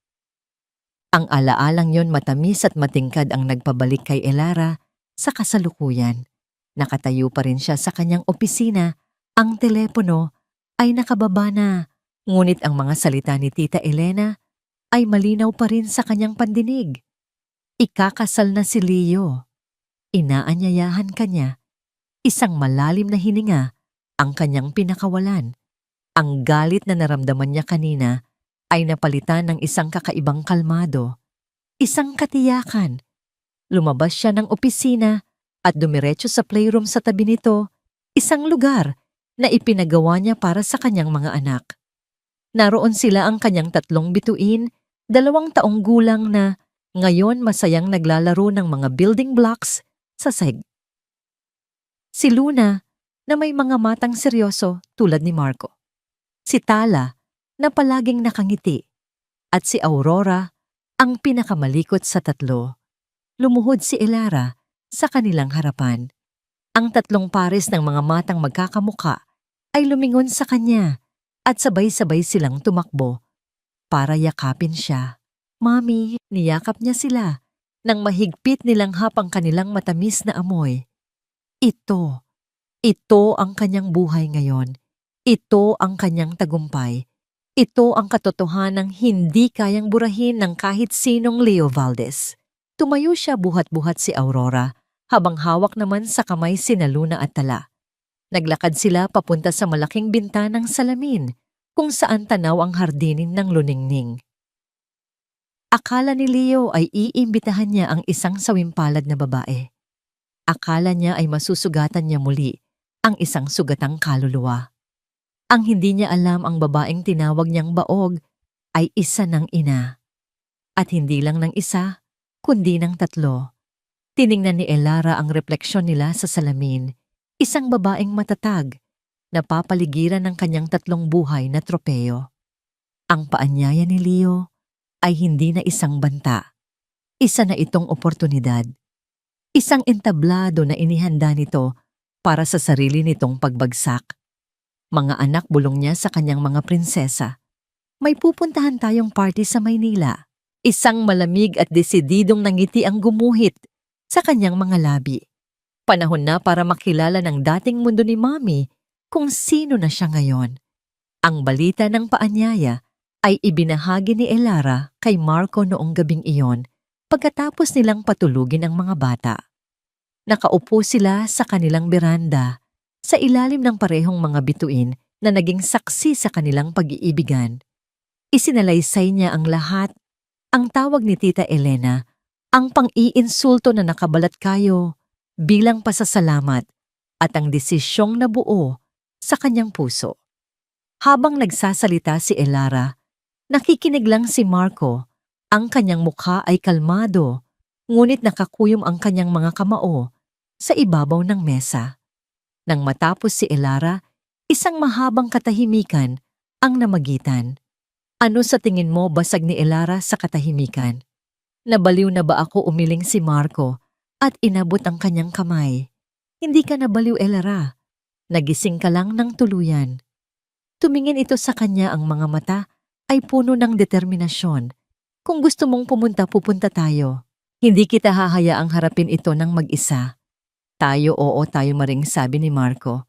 Ang alaalang yon matamis at matingkad ang nagpabalik kay Elara sa kasalukuyan. Nakatayo pa rin siya sa kanyang opisina, ang telepono ay nakababa na, ngunit ang mga salita ni Tita Elena ay malinaw pa rin sa kanyang pandinig. Ikakasal na si Leo. Inaanyayahan kanya. Isang malalim na hininga ang kanyang pinakawalan. Ang galit na naramdaman niya kanina ay napalitan ng isang kakaibang kalmado, isang katiyakan. Lumabas siya ng opisina at dumiretso sa playroom sa tabi nito, isang lugar na ipinagawa niya para sa kanyang mga anak. Naroon sila ang kanyang 3 bituin, 2 taong gulang na ngayon masayang naglalaro ng mga building blocks sa sahig. Si Luna na may mga matang seryoso tulad ni Marco. Si Tala na palaging nakangiti, at si Aurora ang pinakamalikot sa 3. Lumuhod si Elara sa kanilang harapan. Ang 3 pares ng mga matang magkakamuka ay lumingon sa kanya at sabay-sabay silang tumakbo para yakapin siya. Mami, niyakap niya sila nang mahigpit nilanghap ang kanilang matamis na amoy. Ito ang kanyang buhay ngayon. Ito ang kanyang tagumpay. Ito ang katotohanang hindi kayang burahin ng kahit sinong Leo Valdez. Tumayo siya buhat-buhat si Aurora, habang hawak naman sa kamay sina Luna at Tala. Naglakad sila papunta sa malaking bintanang salamin, kung saan tanaw ang hardinin ng luningning. Akala ni Leo ay iimbitahan niya ang isang sawimpalad na babae. Akala niya ay masusugatan niya muli ang isang sugatang kaluluwa. Ang hindi niya alam, ang babaeng tinawag niyang baog ay isa ng ina. At hindi lang ng isa, kundi ng 3. Tiningnan ni Elara ang refleksyon nila sa salamin, isang babaeng matatag, napapaligiran ng kanyang 3 buhay na tropeyo. Ang paanyaya ni Leo ay hindi na isang banta. Isa na itong oportunidad. Isang entablado na inihanda nito para sa sarili nitong pagbagsak. Mga anak, bulong niya sa kanyang mga prinsesa. May pupuntahan tayong party sa Maynila. Isang malamig at desididong nangiti ang gumuhit sa kanyang mga labi. Panahon na para makilala ng dating mundo ni Mami kung sino na siya ngayon. Ang balita ng paanyaya ay ibinahagi ni Elara kay Marco noong gabing iyon pagkatapos nilang patulugin ang mga bata. Nakaupo sila sa kanilang beranda sa ilalim ng parehong mga bituin na naging saksi sa kanilang pag-iibigan. Isinalaysay niya ang lahat, ang tawag ni Tita Elena, ang pang-iinsulto na nakabalat kayo bilang pasasalamat at ang desisyong nabuo sa kanyang puso. Habang nagsasalita si Elara, nakikinig lang si Marco. Ang kanyang mukha ay kalmado, ngunit nakakuyom ang kanyang mga kamao sa ibabaw ng mesa. Nang matapos si Elara, isang mahabang katahimikan ang namagitan. Ano sa tingin mo basag ni Elara sa katahimikan? Nabaliw na ba ako, umiling si Marco at inabot ang kanyang kamay. Hindi ka nabaliw, Elara. Nagising ka lang ng tuluyan. Tumingin ito sa kanya, ang mga mata ay puno ng determinasyon. Kung gusto mong pumunta, pupunta tayo. Hindi kita hahayaang harapin ito ng mag-isa. Tayo, oo, tayo maring, sabi ni Marco.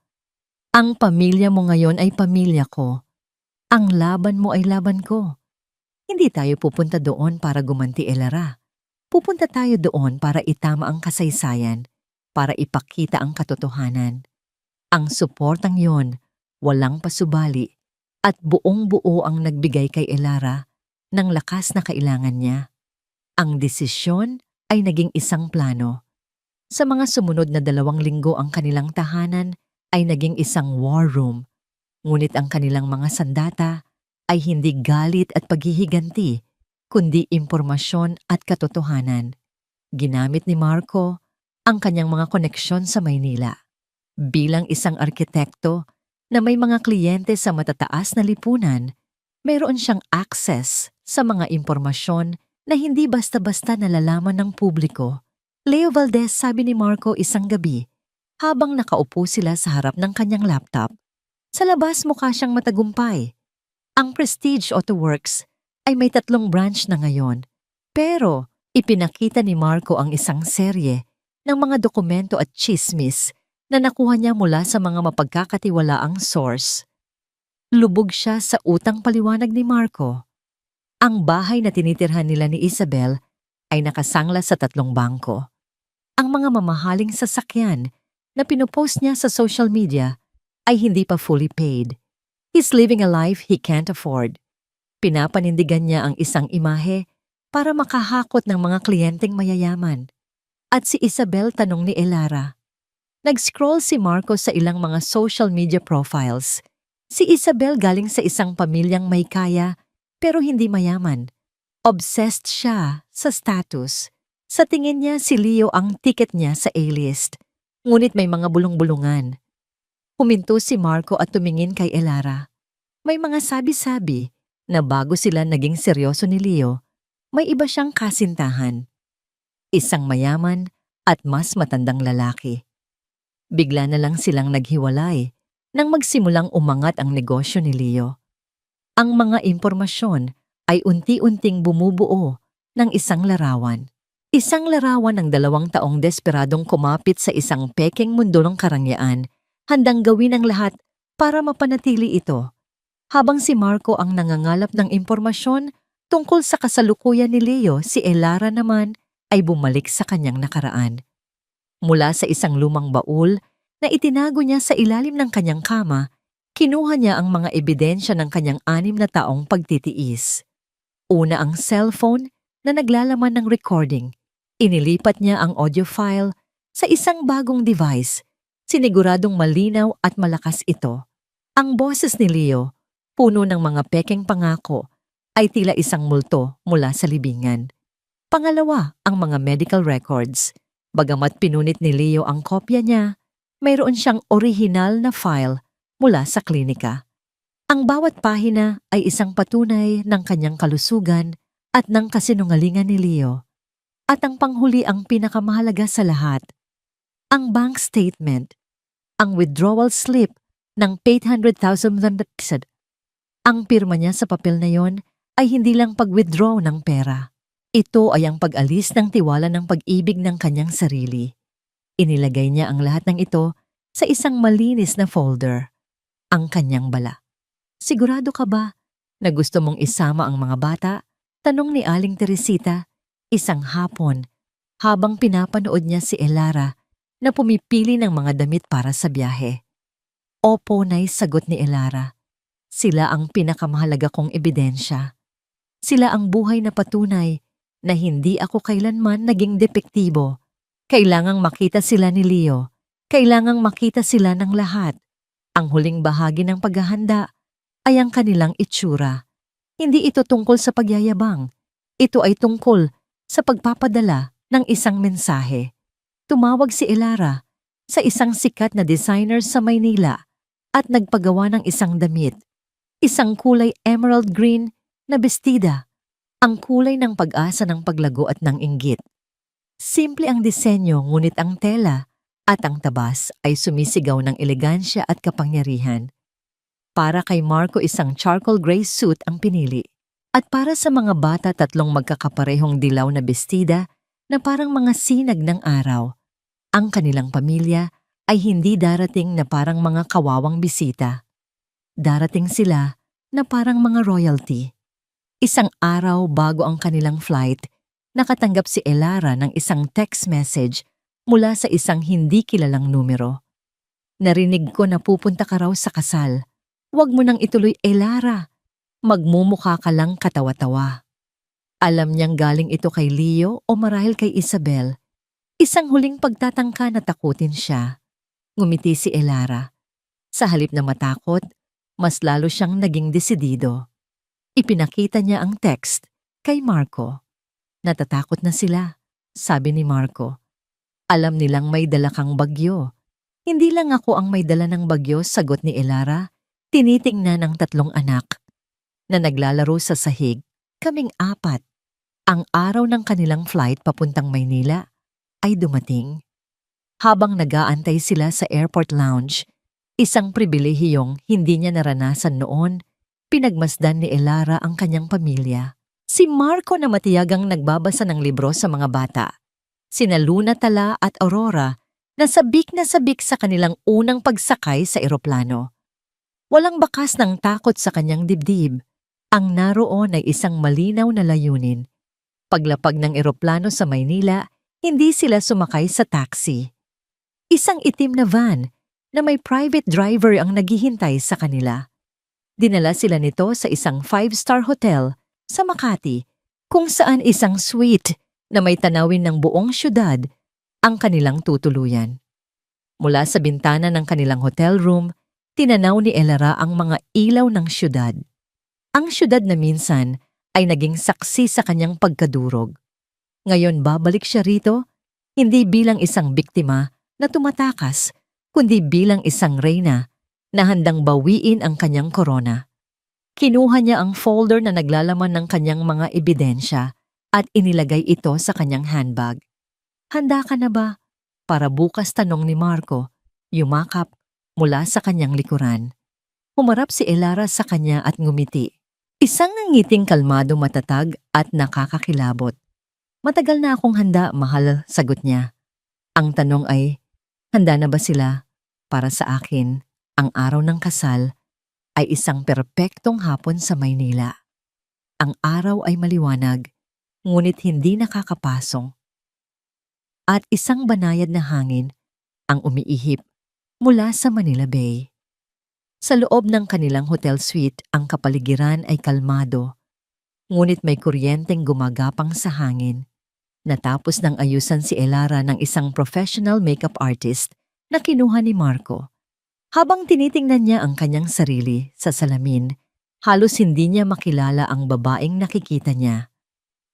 Ang pamilya mo ngayon ay pamilya ko. Ang laban mo ay laban ko. Hindi tayo pupunta doon para gumanti, Elara. Pupunta tayo doon para itama ang kasaysayan, para ipakita ang katotohanan. Ang suportang yon, walang pasubali, at buong-buo ang nagbigay kay Elara ng lakas na kailangan niya. Ang desisyon ay naging isang plano. Sa mga sumunod na 2 linggo, ang kanilang tahanan ay naging isang war room. Ngunit ang kanilang mga sandata ay hindi galit at paghihiganti, kundi impormasyon at katotohanan. Ginamit ni Marco ang kanyang mga koneksyon sa Maynila. Bilang isang arkitekto na may mga kliyente sa matataas na lipunan, mayroon siyang access sa mga impormasyon na hindi basta-basta nalalaman ng publiko. Leo Valdez, sabi ni Marco isang gabi, habang nakaupo sila sa harap ng kanyang laptop. Sa labas mukha siyang matagumpay. Ang Prestige Auto Works ay may 3 branch na ngayon, pero ipinakita ni Marco ang isang serye ng mga dokumento at tsismis na nakuha niya mula sa mga mapagkakatiwalaang source. Lubog siya sa utang, paliwanag ni Marco. Ang bahay na tinitirhan nila ni Isabel ay nakasangla sa 3 bangko. Ang mga mamahaling sasakyan na pinupost niya sa social media ay hindi pa fully paid. He's living a life he can't afford. Pinapanindigan niya ang isang imahe para makahakot ng mga kliyenteng mayayaman. At si Isabel, tanong ni Elara. Nag-scroll si Marco sa ilang mga social media profiles. Si Isabel galing sa isang pamilyang may kaya pero hindi mayaman. Obsessed siya sa status. Sa tingin niya si Leo ang ticket niya sa A-list. Ngunit may mga bulong-bulungan. Huminto si Marco at tumingin kay Elara. May mga sabi-sabi na bago sila naging seryoso ni Leo, may iba siyang kasintahan. Isang mayaman at mas matandang lalaki. Bigla na lang silang naghiwalay nang magsimulang umangat ang negosyo ni Leo. Ang mga impormasyon ay unti-unting bumubuo ng isang larawan. Isang larawan ng 2 taong desperadong kumapit sa isang pekeng mundo ng karangyaan, handang gawin ang lahat para mapanatili ito. Habang si Marco ang nangangalap ng impormasyon tungkol sa kasalukuyan ni Leo, si Elara naman ay bumalik sa kanyang nakaraan. Mula sa isang lumang baul na itinago niya sa ilalim ng kanyang kama, kinuha niya ang mga ebidensya ng kanyang 6 na taong pagtitiis. Una, ang cellphone na naglalaman ng recording. Inilipat niya ang audio file sa isang bagong device. Siniguradong malinaw at malakas ito. Ang boses ni Leo, puno ng mga pekeng pangako, ay tila isang multo mula sa libingan. Pangalawa, ang mga medical records. Bagamat pinunit ni Leo ang kopya niya, mayroon siyang orihinal na file mula sa klinika. Ang bawat pahina ay isang patunay ng kanyang kalusugan at ng kasinungalingan ni Leo. At ang panghuli, ang pinakamahalaga sa lahat, ang bank statement, ang withdrawal slip ng 800,000 pesos. Ang pirma niya sa papel na yon ay hindi lang pag-withdraw ng pera. Ito ay ang pag-alis ng tiwala ng pag-ibig ng kanyang sarili. Inilagay niya ang lahat ng ito sa isang malinis na folder, ang kanyang bala. Sigurado ka ba na gusto mong isama ang mga bata? Tanong ni Aling Teresita, isang hapon, habang pinapanood niya si Elara na pumipili ng mga damit para sa biyahe. Opo, Nay, sagot ni Elara. Sila ang pinakamahalaga kong ebidensya. Sila ang buhay na patunay na hindi ako kailanman naging depektibo. Kailangang makita sila ni Leo. Kailangang makita sila ng lahat. Ang huling bahagi ng paghahanda ay ang kanilang itsura. Hindi ito tungkol sa pagyayabang. Ito ay tungkol sa pagpapadala ng isang mensahe. Tumawag si Elara sa isang sikat na designer sa Maynila at nagpagawa ng isang damit. Isang kulay emerald green na bestida, ang kulay ng pag-asa ng paglago at ng inggit. Simple ang disenyo ngunit ang tela at ang tabas ay sumisigaw ng elegansya at kapangyarihan. Para kay Marco isang charcoal gray suit ang pinili. At para sa mga bata 3 magkakaparehong dilaw na bestida na parang mga sinag ng araw. Ang kanilang pamilya ay hindi darating na parang mga kawawang bisita. Darating sila na parang mga royalty. Isang araw bago ang kanilang flight, nakatanggap si Elara ng isang text message mula sa isang hindi kilalang numero. Narinig ko na pupunta ka raw sa kasal. Huwag mo nang ituloy, Elara. Magmumukha ka lang katawa-tawa. Alam niyang galing ito kay Leo o marahil kay Isabel. Isang huling pagtatangka na takutin siya. Ngumiti si Elara. Sa halip na matakot, mas lalo siyang naging desidido. Ipinakita niya ang text kay Marco. Natatakot na sila, sabi ni Marco. Alam nilang may dala kang bagyo. Hindi lang ako ang may dala ng bagyo, sagot ni Elara. Tinitingnan ng 3 anak na naglalaro sa sahig, kaming 4. Ang araw ng kanilang flight papuntang Maynila ay dumating. Habang nag-aantay sila sa airport lounge, isang pribilehiyong hindi niya naranasan noon, pinagmasdan ni Elara ang kanyang pamilya. Si Marco na matiyagang nagbabasa ng libro sa mga bata. Sina Luna, Tala at Aurora na sabik sa kanilang unang pagsakay sa eroplano. Walang bakas ng takot sa kanyang dibdib. Ang naroon ay isang malinaw na layunin. Paglapag ng eroplano sa Maynila, hindi sila sumakay sa taxi. Isang itim na van na may private driver ang naghihintay sa kanila. Dinala sila nito sa isang 5-star hotel sa Makati, kung saan isang suite na may tanawin ng buong syudad ang kanilang tutuluyan. Mula sa bintana ng kanilang hotel room, tinanaw ni Elara ang mga ilaw ng syudad. Ang syudad na minsan ay naging saksi sa kanyang pagkadurog. Ngayon babalik siya rito, hindi bilang isang biktima na tumatakas, kundi bilang isang reyna na handang bawiin ang kanyang korona. Kinuha niya ang folder na naglalaman ng kanyang mga ebidensya at inilagay ito sa kanyang handbag. Handa ka na ba? Para bukas, tanong ni Marco, yumakap mula sa kanyang likuran. Humarap si Elara sa kanya at ngumiti. Isang ngiting kalmado, matatag at nakakakilabot. Matagal na akong handa, mahal, sagot niya. Ang tanong ay, handa na ba sila? Para sa akin, ang araw ng kasal ay isang perpektong hapon sa Maynila. Ang araw ay maliwanag, ngunit hindi nakakapasong. At isang banayad na hangin ang umiihip mula sa Manila Bay. Sa loob ng kanilang hotel suite, ang kapaligiran ay kalmado, ngunit may kuryenteng gumagapang sa hangin. Natapos ng ayusan si Elara ng isang professional makeup artist na kinuha ni Marco. Habang tinitingnan niya ang kanyang sarili sa salamin, halos hindi niya makilala ang babaeng nakikita niya.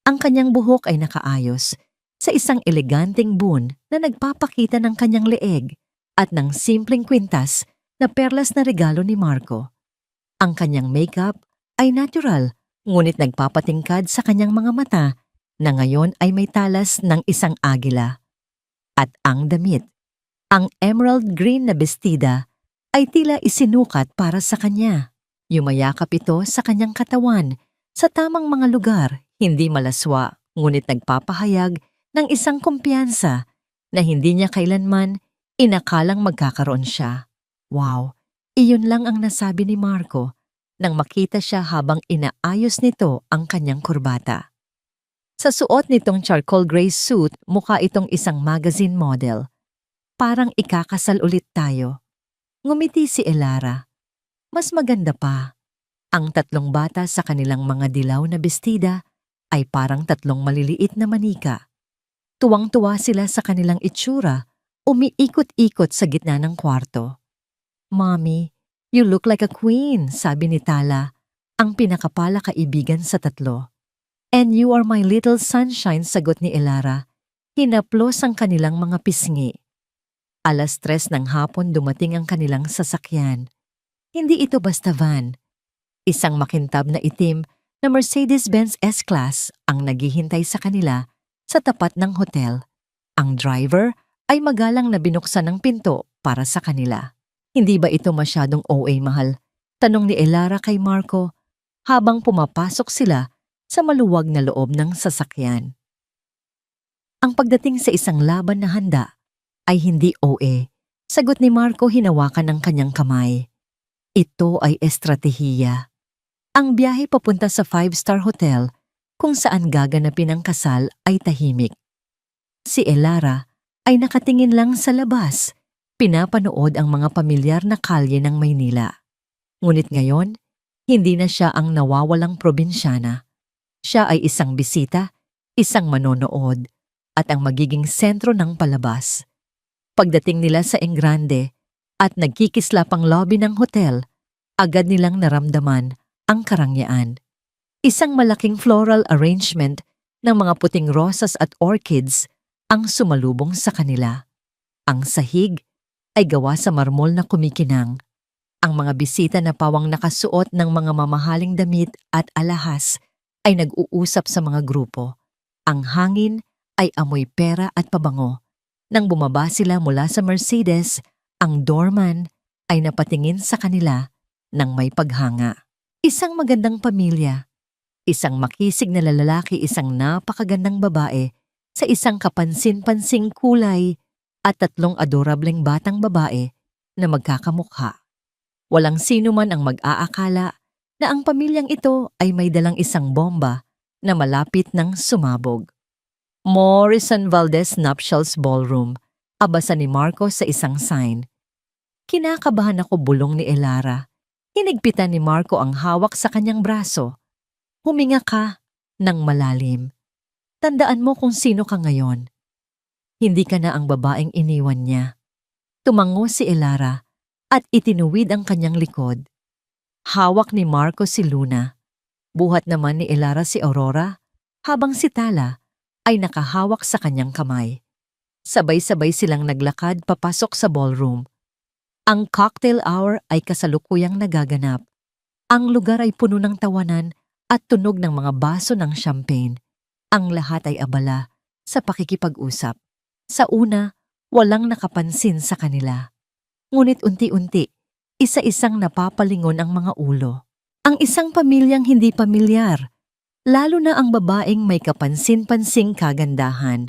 Ang kanyang buhok ay nakaayos sa isang eleganteng bun na nagpapakita ng kanyang leeg at ng simpleng kwintas na perlas na regalo ni Marco. Ang kanyang makeup ay natural, ngunit nagpapatingkad sa kanyang mga mata na ngayon ay may talas ng isang agila. At ang damit, ang emerald green na bestida, ay tila isinukat para sa kanya. Yumayakap ito sa kanyang katawan, sa tamang mga lugar, hindi malaswa, ngunit nagpapahayag ng isang kumpiyansa na hindi niya kailanman inakalang magkakaroon siya. Wow, iyon lang ang nasabi ni Marco nang makita siya habang inaayos nito ang kanyang kurbata. Sa suot nitong charcoal gray suit, mukha itong isang magazine model. Parang ikakasal ulit tayo. Ngumiti si Elara. Mas maganda pa. Ang tatlong bata sa kanilang mga dilaw na bestida ay parang tatlong maliliit na manika. Tuwang-tuwa sila sa kanilang itsura, umiikot-ikot sa gitna ng kwarto. "Mommy, you look like a queen," sabi ni Tala, ang pinakapala kaibigan sa tatlo. "And you are my little sunshine," sagot ni Elara. Hinaplos ang kanilang mga pisngi. 3:00 ng hapon dumating ang kanilang sasakyan. Hindi ito basta van. Isang makintab na itim na Mercedes-Benz S-Class ang naghihintay sa kanila sa tapat ng hotel. Ang driver ay magalang na binuksan ng pinto para sa kanila. "Hindi ba ito masyadong OA, mahal?" tanong ni Elara kay Marco habang pumapasok sila sa maluwag na loob ng sasakyan. Ang pagdating sa isang laban na handa ay hindi OA, sagot ni Marco hinawakan ng kanyang kamay. Ito ay estratehiya. Ang biyahe papunta sa 5-star hotel kung saan gaganapin ang kasal ay tahimik. Si Elara ay nakatingin lang sa labas, pinapanood ang mga pamilyar na kalye ng Maynila. Ngunit ngayon, hindi na siya ang nawawalang probinsyana. Siya ay isang bisita, isang manonood, at ang magiging sentro ng palabas. Pagdating nila sa Engrande at nagkikislapang lobby ng hotel, agad nilang naramdaman ang karangyaan. Isang malaking floral arrangement ng mga puting rosas at orchids ang sumalubong sa kanila. Ang sahig ay gawa sa marmol na kumikinang. Ang mga bisita na pawang nakasuot ng mga mamahaling damit at alahas ay nag-uusap sa mga grupo. Ang hangin ay amoy pera at pabango. Nang bumaba sila mula sa Mercedes, ang doorman ay napatingin sa kanila ng may paghanga. Isang magandang pamilya, isang makisig na lalaki, isang napakagandang babae sa isang kapansin-pansing kulay at 3 adorableng batang babae na magkakamukha. Walang sino man ang mag-aakala na ang pamilyang ito ay may dalang isang bomba na malapit ng sumabog. "Morrison Valdez Nuptials Ballroom," abasa ni Marco sa isang sign. Kinakabahan ako, bulong ni Elara. Hinigpitan ni Marco ang hawak sa kanyang braso. "Huminga ka ng malalim. Tandaan mo kung sino ka ngayon. Hindi ka na ang babaeng iniwan niya." Tumango si Elara at itinuwid ang kanyang likod. Hawak ni Marco si Luna. Buhat naman ni Elara si Aurora, habang si Tala ay nakahawak sa kanyang kamay. Sabay-sabay silang naglakad papasok sa ballroom. Ang cocktail hour ay kasalukuyang nagaganap. Ang lugar ay puno ng tawanan at tunog ng mga baso ng champagne. Ang lahat ay abala sa pakikipag-usap. Sa una, walang nakapansin sa kanila. Ngunit unti-unti, isa-isang napapalingon ang mga ulo. Ang isang pamilyang hindi pamilyar, lalo na ang babaeng may kapansin-pansing kagandahan.